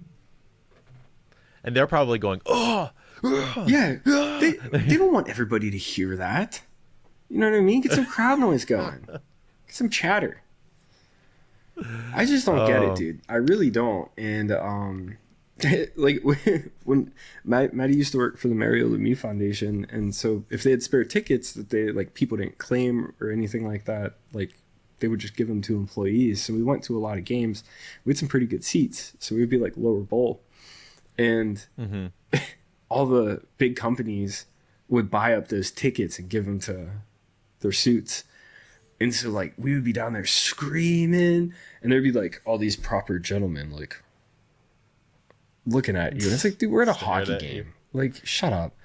And they're probably going, oh, yeah. They don't want everybody to hear that. You know what I mean? Get some crowd noise going. Get some chatter. I just don't get it, dude. I really don't. And like when Maddie used to work for the Mario Lemieux Foundation, and so if they had spare tickets that they like people didn't claim or anything like that, like they would just give them to employees. So we went to a lot of games. We had some pretty good seats, so we'd be like lower bowl, and all the big companies would buy up those tickets and give them to their suits. And so like we would be down there screaming, and there'd be like all these proper gentlemen like looking at you. And it's like, dude, we're at a hockey game. Like, shut up.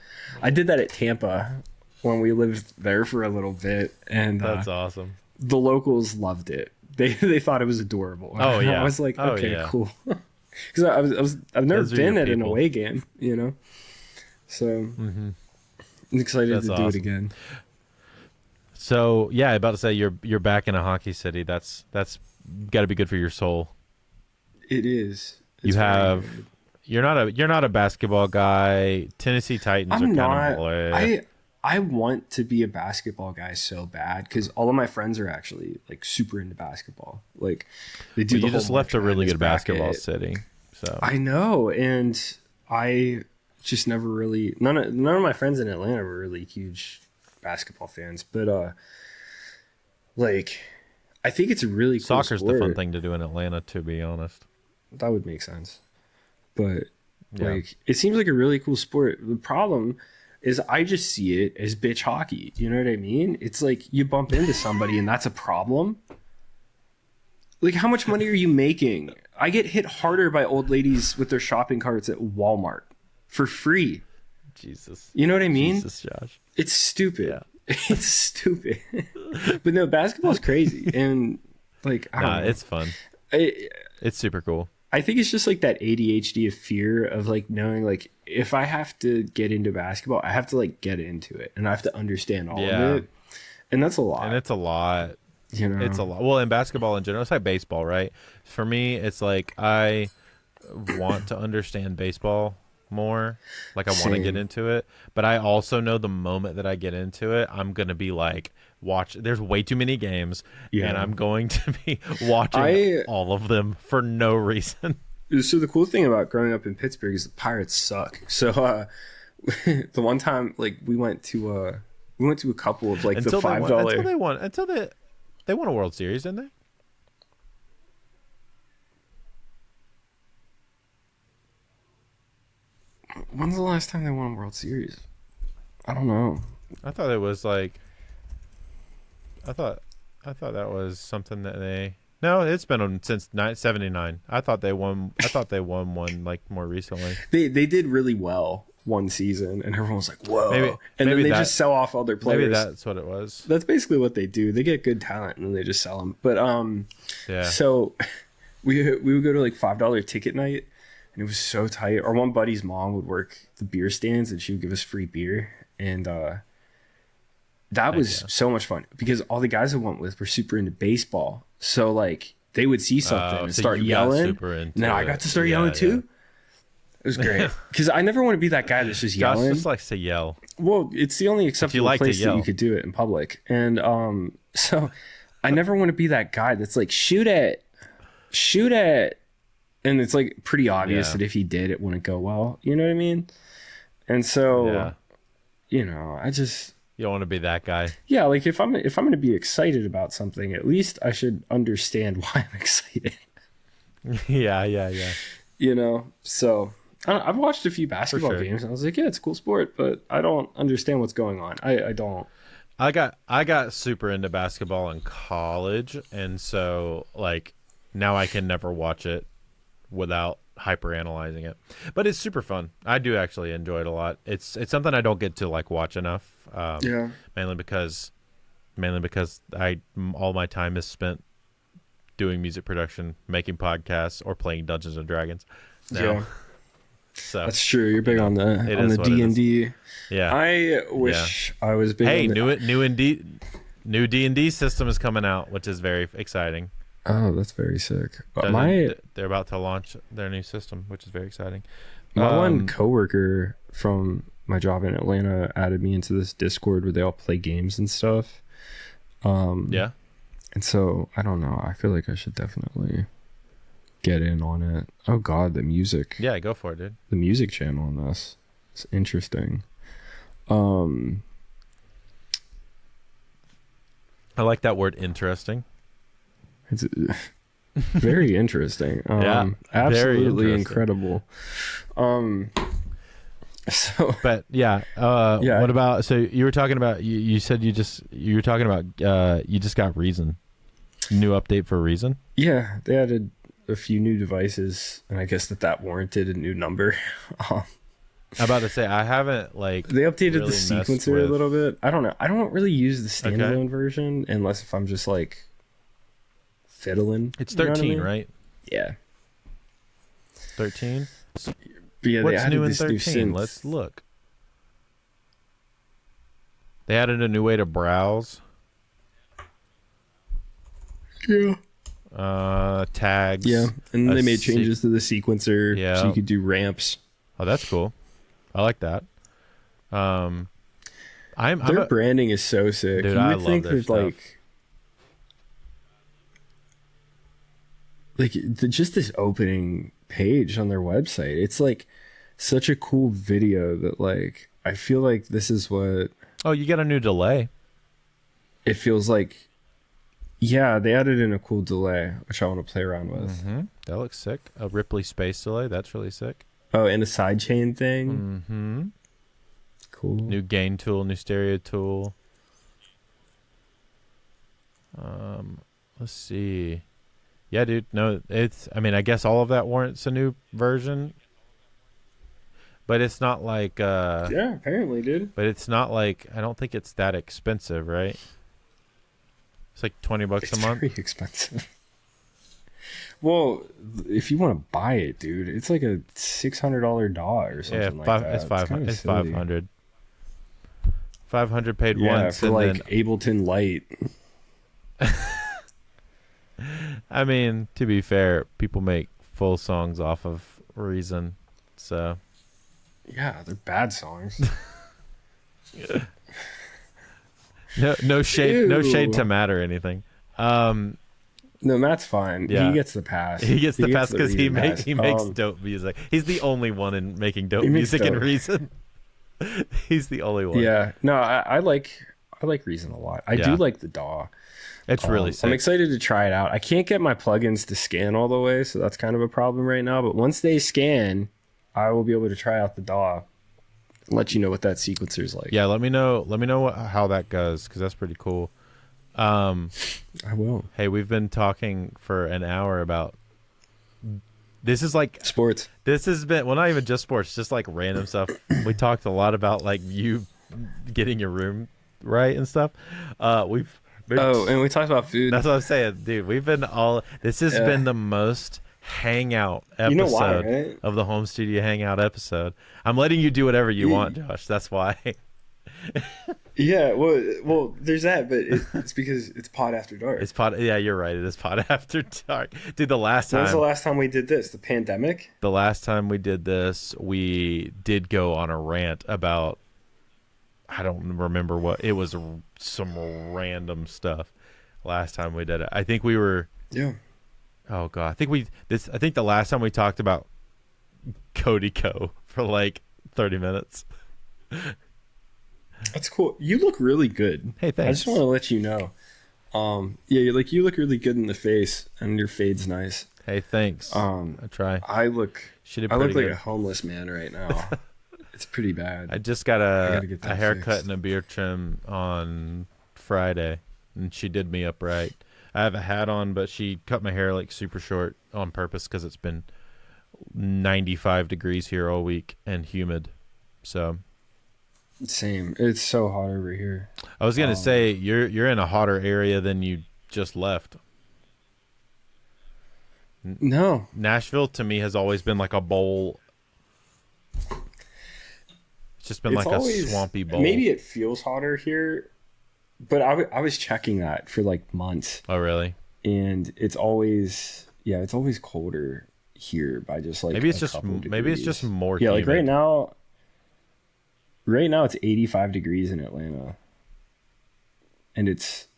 I did that at Tampa when we lived there for a little bit, and that's awesome. The locals loved it. They thought it was adorable. Oh yeah. I was like, okay, cool. Because I've never been at an away game, you know. So I'm excited to do it again. So yeah, about to say you're back in a hockey city. That's got to be good for your soul. It is. You're not a basketball guy. Tennessee Titans are kind of boy. I want to be a basketball guy so bad because all of my friends are actually like super into basketball. Like they do. You just left a really good basketball city. So I know, and I just never really none of my friends in Atlanta were really huge basketball fans, but like I think it's a really cool soccer's sport. The fun thing to do in Atlanta, to be honest. That would make sense. But like it seems like a really cool sport. The problem is I just see it as bitch hockey. You know what I mean? It's like you bump into somebody and that's a problem. Like how much money are you making? I get hit harder by old ladies with their shopping carts at Walmart for free. Jesus. You know what I mean? Jesus, Josh. It's stupid. Yeah. It's stupid. But no, basketball's crazy. And like I don't know. It's fun. It's super cool. I think it's just like that ADHD of fear of like knowing like if I have to get into basketball, I have to like get into it and I have to understand all of it. And that's a lot. And it's a lot. You know, it's a lot. Well, in basketball in general, it's like baseball, right? For me, it's like I want to understand baseball more. Like I want to get into it, but I also know the moment that I get into it, I'm gonna be like, there's way too many games, and I'm going to be watching all of them for no reason. So the cool thing about growing up in Pittsburgh is the Pirates suck. So the one time like we went to a couple of like the $5 until they won a World Series, didn't they? When's the last time they won a World Series? I don't know. I thought it was like I thought that was something that they. No, it's been on since 1979. I thought they won one like more recently. They did really well one season, and everyone was like, "Whoa!" Then they just sell off all their players. Maybe that's what it was. That's basically what they do. They get good talent, and then they just sell them. But so we would go to like $5 ticket night, and it was so tight. Our one buddy's mom would work the beer stands, and she would give us free beer, and that was so much fun because all the guys I went with were super into baseball. So like they would see something and start yelling. And then I got to start yelling too. It was great because I never want to be that guy that's just yelling. Josh just likes to yell. Well, it's the only acceptable place that you could do it in public. And so I never want to be that guy that's like, shoot it. And it's like pretty obvious that if he did, it wouldn't go well. You know what I mean? And so, you know, you don't want to be that guy. Yeah, like if I'm going to be excited about something, at least I should understand why I'm excited. Yeah. You know, so I've watched a few basketball games, and I was like, yeah, it's a cool sport, but I don't understand what's going on. I don't. I got super into basketball in college, and so like now I can never watch it without hyper analyzing it, but it's super fun. I do actually enjoy it a lot. It's something I don't get to like watch enough. Mainly because all my time is spent doing music production, making podcasts, or playing Dungeons and Dragons. Yeah, so that's true. You're big on the D&D. Yeah, I wish I was big. Hey, new D&D system is coming out, which is very exciting. Oh, that's very sick. They're about to launch their new system, which is very exciting. My one coworker from my job in Atlanta added me into this Discord where they all play games and stuff. And so I don't know. I feel like I should definitely get in on it. Oh God, the music. Yeah, go for it, dude. The music channel on this. It's interesting. I like that word, interesting. It's very interesting. Yeah, absolutely incredible. So, but yeah, yeah. What about? So you were talking about. You said you were talking about. You just got Reason. New update for Reason. Yeah, they added a few new devices, and I guess that warranted a new number. I'm about to say I haven't like. They updated really the sequencer a little bit. I don't know. I don't really use the standalone version unless if I'm just like fiddling. It's 13, I mean? right? Yeah. 13. But yeah, what's they new in this 13? New Let's look. They added a new way to browse. Yeah. Tags. Yeah, and they made changes to the sequencer, so you could do ramps. Oh, that's cool. I like that. Their branding is so sick. Dude, you I would love think their that stuff. Just this opening page on their website. It's like such a cool video that like I feel like this is what. Oh, you get a new delay. It feels like. Yeah, they added in a cool delay, which I want to play around with. Mm-hmm. That looks sick. A Ripley space delay. That's really sick. Oh, and a sidechain thing. Mm-hmm. Cool. New gain tool, new stereo tool. Let's see. Yeah, dude. No, it's. I mean, I guess all of that warrants a new version. But it's not like. Yeah, apparently, dude. But it's not like. I don't think it's that expensive, right? It's like $20 a month. It's very expensive. Well, if you want to buy it, dude, it's like a $600 DAW or something like that. It's 500. 500 paid once, for and like then Ableton Lite. I mean, to be fair, people make full songs off of Reason, so yeah, they're bad songs. No shade to Matt or anything. No, Matt's fine. Yeah. He gets the pass. He gets the pass because he makes pass. dope music. He's the only one in making dope music in Reason. He's the only one. Yeah. No, I like Reason a lot. I do like the DAW. It's really sick. I'm excited to try it out. I can't get my plugins to scan all the way, so that's kind of a problem right now. But once they scan, I will be able to try out the DAW and let you know what that sequencer is like. Yeah, let me know how that goes, because that's pretty cool. I will. Hey, we've been talking for an hour about. This is like sports. This has been not even just sports, just like random stuff. We talked a lot about like you getting your room right and stuff. And we talked about food. That's what I'm saying, dude. This has been the most hangout episode, you know why, right? Of the Home Studio Hangout episode. I'm letting you do whatever you want, Josh. That's why. Yeah, well, there's that, but it's because it's pod after dark. It's pod. Yeah, you're right. It is pod after dark, dude. The last time. When was the last time we did this? The pandemic. The last time we did this, we did go on a rant about. I don't remember what it was. Some random stuff. Last time we did it, I think we were. Yeah. Oh god, I think the last time we talked about Cody Co for like 30 minutes. That's cool. You look really good. Hey, thanks. I just want to let you know. You look really good in the face, and your fade's nice. Hey, thanks. I try. I look like a homeless man right now. It's pretty bad. I just got a haircut and a beard trim on Friday, and she did me up right. I have a hat on, but she cut my hair like super short on purpose because it's been 95 degrees here all week and humid. So. Same. It's so hot over here. I was gonna say you're in a hotter area than you just left. No, Nashville to me has always been like a bowl. It's just been a swampy bowl. Maybe it feels hotter here, but I was checking that for like months. Oh really? And it's always colder here by just like maybe it's just more. Yeah, humid. like right now. Right now it's 85 degrees in Atlanta, and it's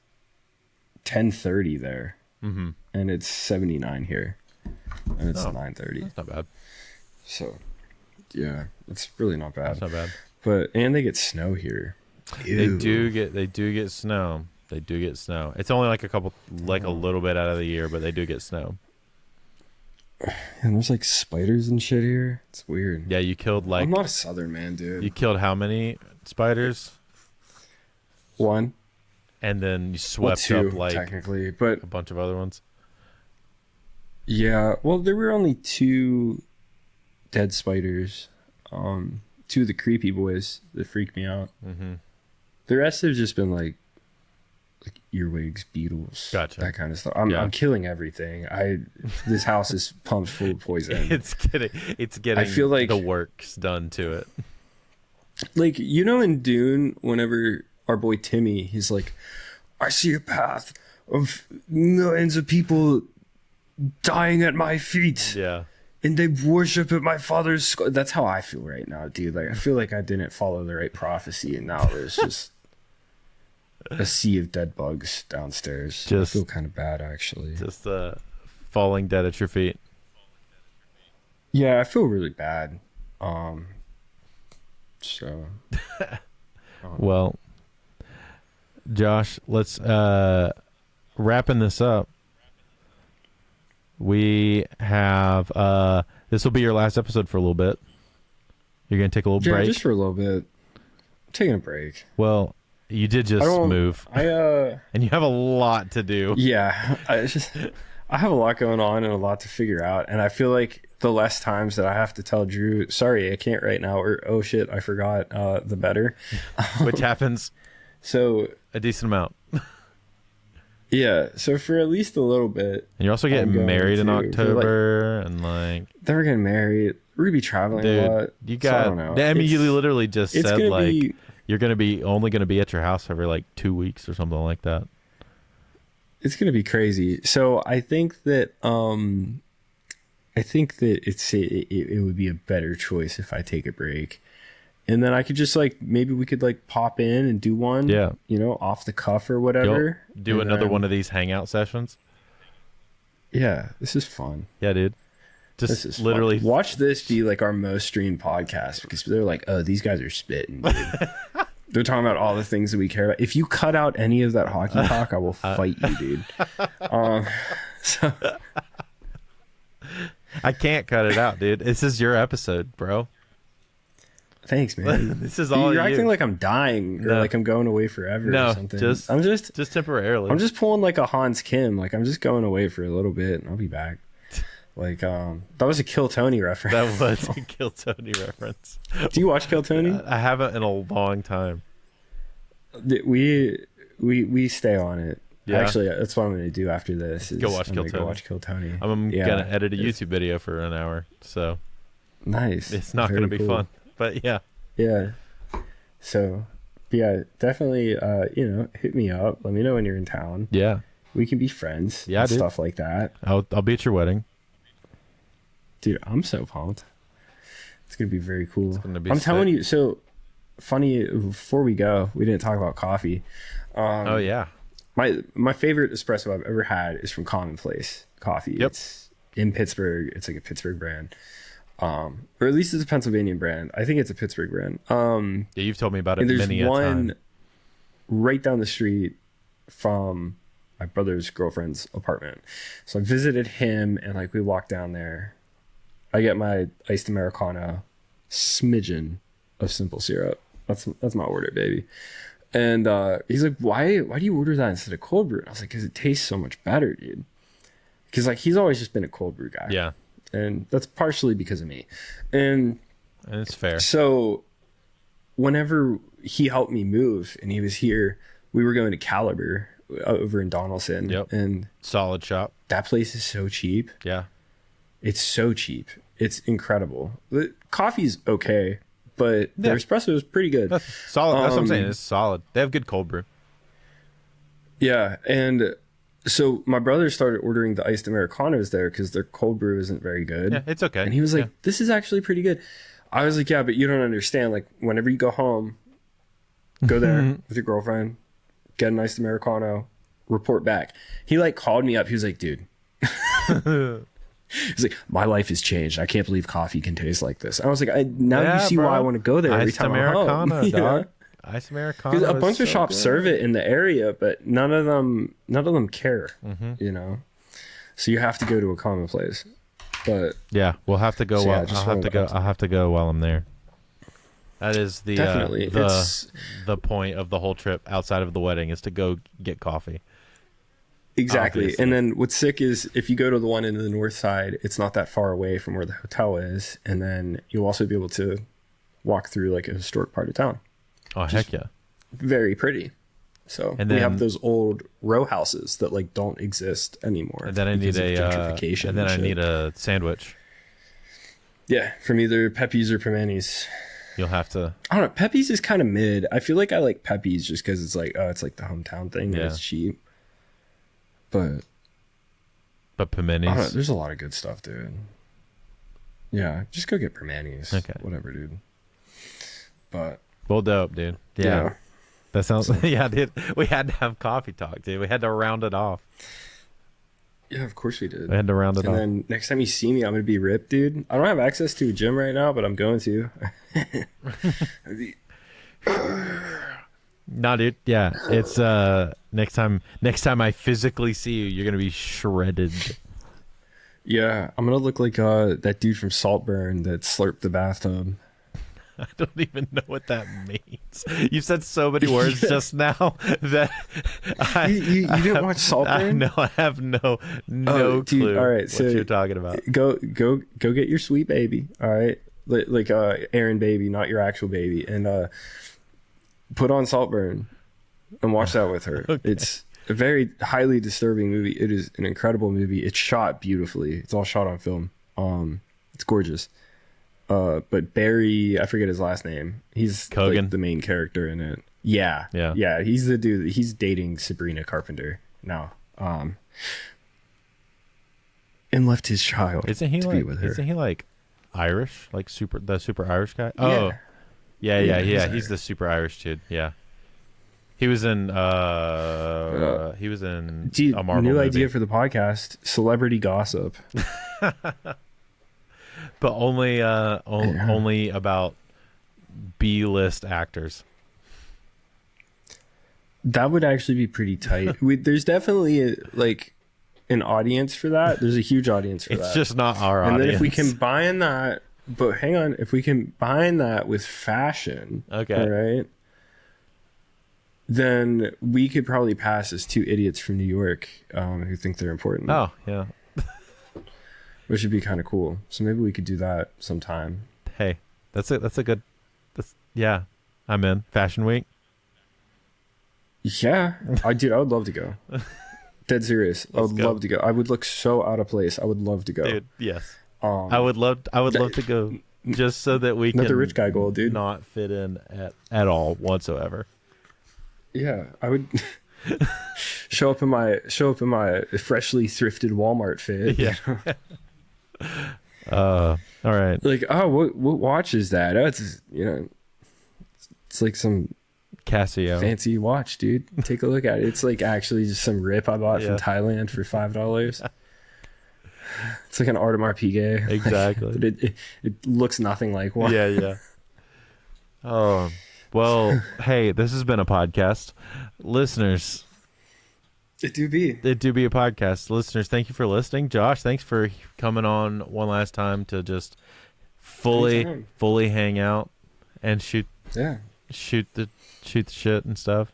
10:30 there, and it's 79 here. and it's 9:30. That's not bad. So, yeah, it's really not bad. That's not bad. But and they get snow here. Ew. They do get snow. They do get snow. It's only like a little bit out of the year, but they do get snow. And there's like spiders and shit here. It's weird. Yeah, you killed like. I'm not a southern man, dude. You killed how many spiders? 1. And then you swept 2, up like technically, but a bunch of other ones. Yeah, well, there were only 2 dead spiders. 2 of the creepy boys that freaked me out. Mm-hmm. The rest have just been like earwigs, beetles, Gotcha. that kind of stuff. I'm killing everything. This house is pumped full of poison. It's getting. I feel like the work's done to it. Like, you know, in Dune, whenever our boy Timmy, he's like, I see a path of millions of people dying at my feet. Yeah. And they worship at my father's skull. That's how I feel right now, dude. Like, I feel like I didn't follow the right prophecy, and now there's just a sea of dead bugs downstairs. I feel kind of bad, actually. Just falling dead at your feet. Yeah, I feel really bad. So. Well, Josh, let's wrapping this up. We have this will be your last episode for a little bit. You're gonna take a little break. Just for a little bit. I'm taking a break. Well, you did just move. And you have a lot to do. Yeah, I have a lot going on and a lot to figure out, and I feel like the less times that I have to tell Drew, sorry, I can't right now, or oh shit, I forgot, the better. Which happens so a decent amount. Yeah, so for at least a little bit. And you're also getting married in October, and like they were getting married. We're gonna be traveling a lot. You got. So I don't know. I mean, you literally just said like you're gonna be only gonna be at your house every like 2 weeks or something like that. It's gonna be crazy. So I think that it would be a better choice if I take a break. And then I could just like, maybe we could like pop in and do one, you know, off the cuff or whatever. Do another one of these hangout sessions. Yeah, this is fun. Yeah, dude. Just this is literally fun. Watch this be like our most streamed podcast because they're like, oh, these guys are spitting, dude. They're talking about all the things that we care about. If you cut out any of that hockey talk, I will fight you, dude. So I can't cut it out, dude. This is your episode, bro. Thanks, man. This is all you're acting like I'm dying or like I'm going away forever or something. I'm just temporarily. I'm just pulling like a Hans Kim. Like I'm just going away for a little bit and I'll be back. Like that was a Kill Tony reference. That was a Kill Tony reference. Do you watch Kill Tony? I haven't in a long time. We stay on it. Yeah. Actually, that's what I'm going to do after this. Go watch Kill Tony. Go watch Kill Tony. I'm gonna edit a YouTube video for an hour. So nice. It's not going to be fun. But yeah. So yeah, definitely hit me up, let me know when you're in town. We can be friends. Dude. Stuff like that. I'll be at your wedding, dude. I'm so pumped. It's gonna be very cool. I'm telling you. So funny, before we go, we didn't talk about coffee. My favorite espresso I've ever had is from Commonplace Coffee. It's in Pittsburgh. It's like a Pittsburgh brand. Or at least it's a Pennsylvania brand. I think it's a Pittsburgh brand. Yeah, you've told me about it many a time. There's one right down the street from my brother's girlfriend's apartment. So I visited him and like we walked down there. I get my iced Americano, smidgen of simple syrup. That's my order, baby. And he's like, why do you order that instead of cold brew? And I was like, because it tastes so much better, dude. Because like he's always just been a cold brew guy. Yeah. And that's partially because of me. And it's fair. So whenever he helped me move and he was here, we were going to Caliber over in Donaldson. Yep. And solid shop. That place is so cheap. Yeah. It's so cheap. It's incredible. The coffee's okay, but their espresso is pretty good. That's solid. That's what I'm saying. It's solid. They have good cold brew. Yeah. And so my brother started ordering the iced Americanos there because their cold brew isn't very good. Yeah, it's okay. And he was like, this is actually pretty good. I was like, yeah, but you don't understand. Like, whenever you go home, go there with your girlfriend, get an iced Americano, report back. He like called me up. He was like, dude, He's like, my life has changed. I can't believe coffee can taste like this. I was like, now you see bro. why I want to go there every Iced time Americano, I'm home. dog. Iced Americano. Because a bunch of so shops good. serve it in the area, but none of them care. You know, so you have to go to a common place. But yeah, we'll have to go. So, I'll have to go while I'm there. That is the definitely the point of the whole trip outside of the wedding is to go get coffee. Exactly. Obviously. And then what's sick is if you go to the one in the north side, it's not that far away from where the hotel is. And then you'll also be able to walk through like a historic part of town. Oh, heck yeah. Very pretty. So and we then, have those old row houses that like don't exist anymore. And then I need gentrification. And then I need a sandwich. Yeah, from either Pepe's or Primanti's. You'll have to. I don't know. Pepe's is kind of mid. I feel like I like Pepe's just because it's like it's like the hometown thing and it's cheap. But Primanti's. there's a lot of good stuff, dude. Yeah, just go get Primanti's. Okay. Whatever, dude. But well, dope, dude. Yeah. That sounds. Yeah, dude. We had to have coffee talk, dude. We had to round it off. Yeah, of course we did. We had to round it off. And then next time you see me, I'm gonna be ripped, dude. I don't have access to a gym right now, but I'm going to. No, dude. Yeah, it's next time I physically see you, you're gonna be shredded. Yeah, I'm gonna look like that dude from Saltburn that slurped the bathtub. I don't even know what that means. You said so many words just now that you didn't watch Saltburn? No, I have no dude, clue. All right, what so you're talking about. Go get your sweet baby. All right, like Aaron baby, not your actual baby, and put on Saltburn and watch that with her. Okay. It's a very highly disturbing movie. It is an incredible movie. It's shot beautifully. It's all shot on film. It's gorgeous. But Barry, I forget his last name. He's like the main character in it. Yeah. He's the dude. He's dating Sabrina Carpenter now. And left his child. Isn't he to be with her. Isn't he like Irish? Like the super Irish guy? Oh, yeah. He's the super Irish dude. Yeah. He was in. Dude, a Marvel new movie. idea for the podcast: celebrity gossip. But only about B-list actors. That would actually be pretty tight. There's definitely an audience for that. There's a huge audience for that. It's just not our audience. And then if we combine that, if we combine that with fashion, okay, all right, then we could probably pass as two idiots from New York who think they're important. Oh, yeah. Which would be kind of cool. So maybe we could do that sometime. Hey, that's a good. Yeah, I'm in. Fashion Week. Yeah, I would love to go. Dead serious. I would love to go. I would look so out of place. I would love to go. Dude, yes. I would love to go just so that we can. Not the rich guy goal, dude. Not fit in at all whatsoever. Yeah, I would. show up in my freshly thrifted Walmart fit. Yeah. All right. Like, what watch is that? Oh, it's it's like some Casio fancy watch, dude. Take a look at it. It's like actually just some rip I bought from Thailand for $5. It's like an Audemars Piguet. Exactly. But it looks nothing like one. Yeah. Oh, well, hey, this has been a podcast. Listeners, It do be a podcast. Listeners, thank you for listening. Josh, thanks for coming on one last time to just fully hang out and shoot the shit and stuff.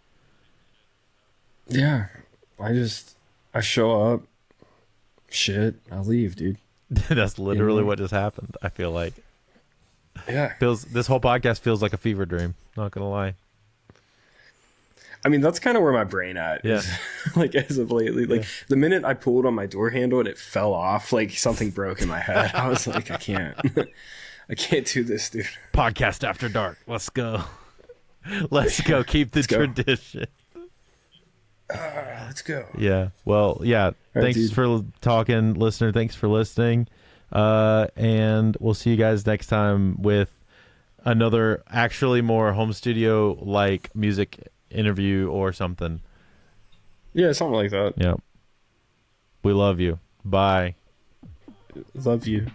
Yeah. I show up, shit, I leave, dude. That's literally what just happened. I feel like. Yeah. This whole podcast feels like a fever dream. Not gonna lie. I mean, that's kind of where my brain at is, like, as of lately. Like, the minute I pulled on my door handle and it fell off, like, something broke in my head. I was like, I can't do this, dude. Podcast after dark. Let's go. Let's go. Keep the tradition. Let's go. Yeah. Well, yeah. Thanks for talking, listener. Thanks for listening. And we'll see you guys next time with another actually more home studio like music interview or something. Yeah, something like that. Yep. We love you. Bye. Love you.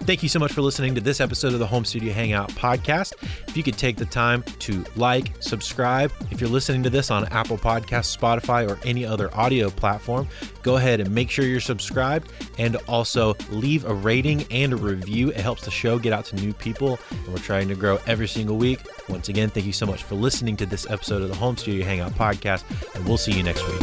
Thank you so much for listening to this episode of the Home Studio Hangout podcast. If you could take the time to like, subscribe. If you're listening to this on Apple Podcasts, Spotify, or any other audio platform, go ahead and make sure you're subscribed, and also leave a rating and a review. It helps the show get out to new people, and we're trying to grow every single week. Once again, thank you so much for listening to this episode of the Home Studio Hangout podcast, and we'll see you next week.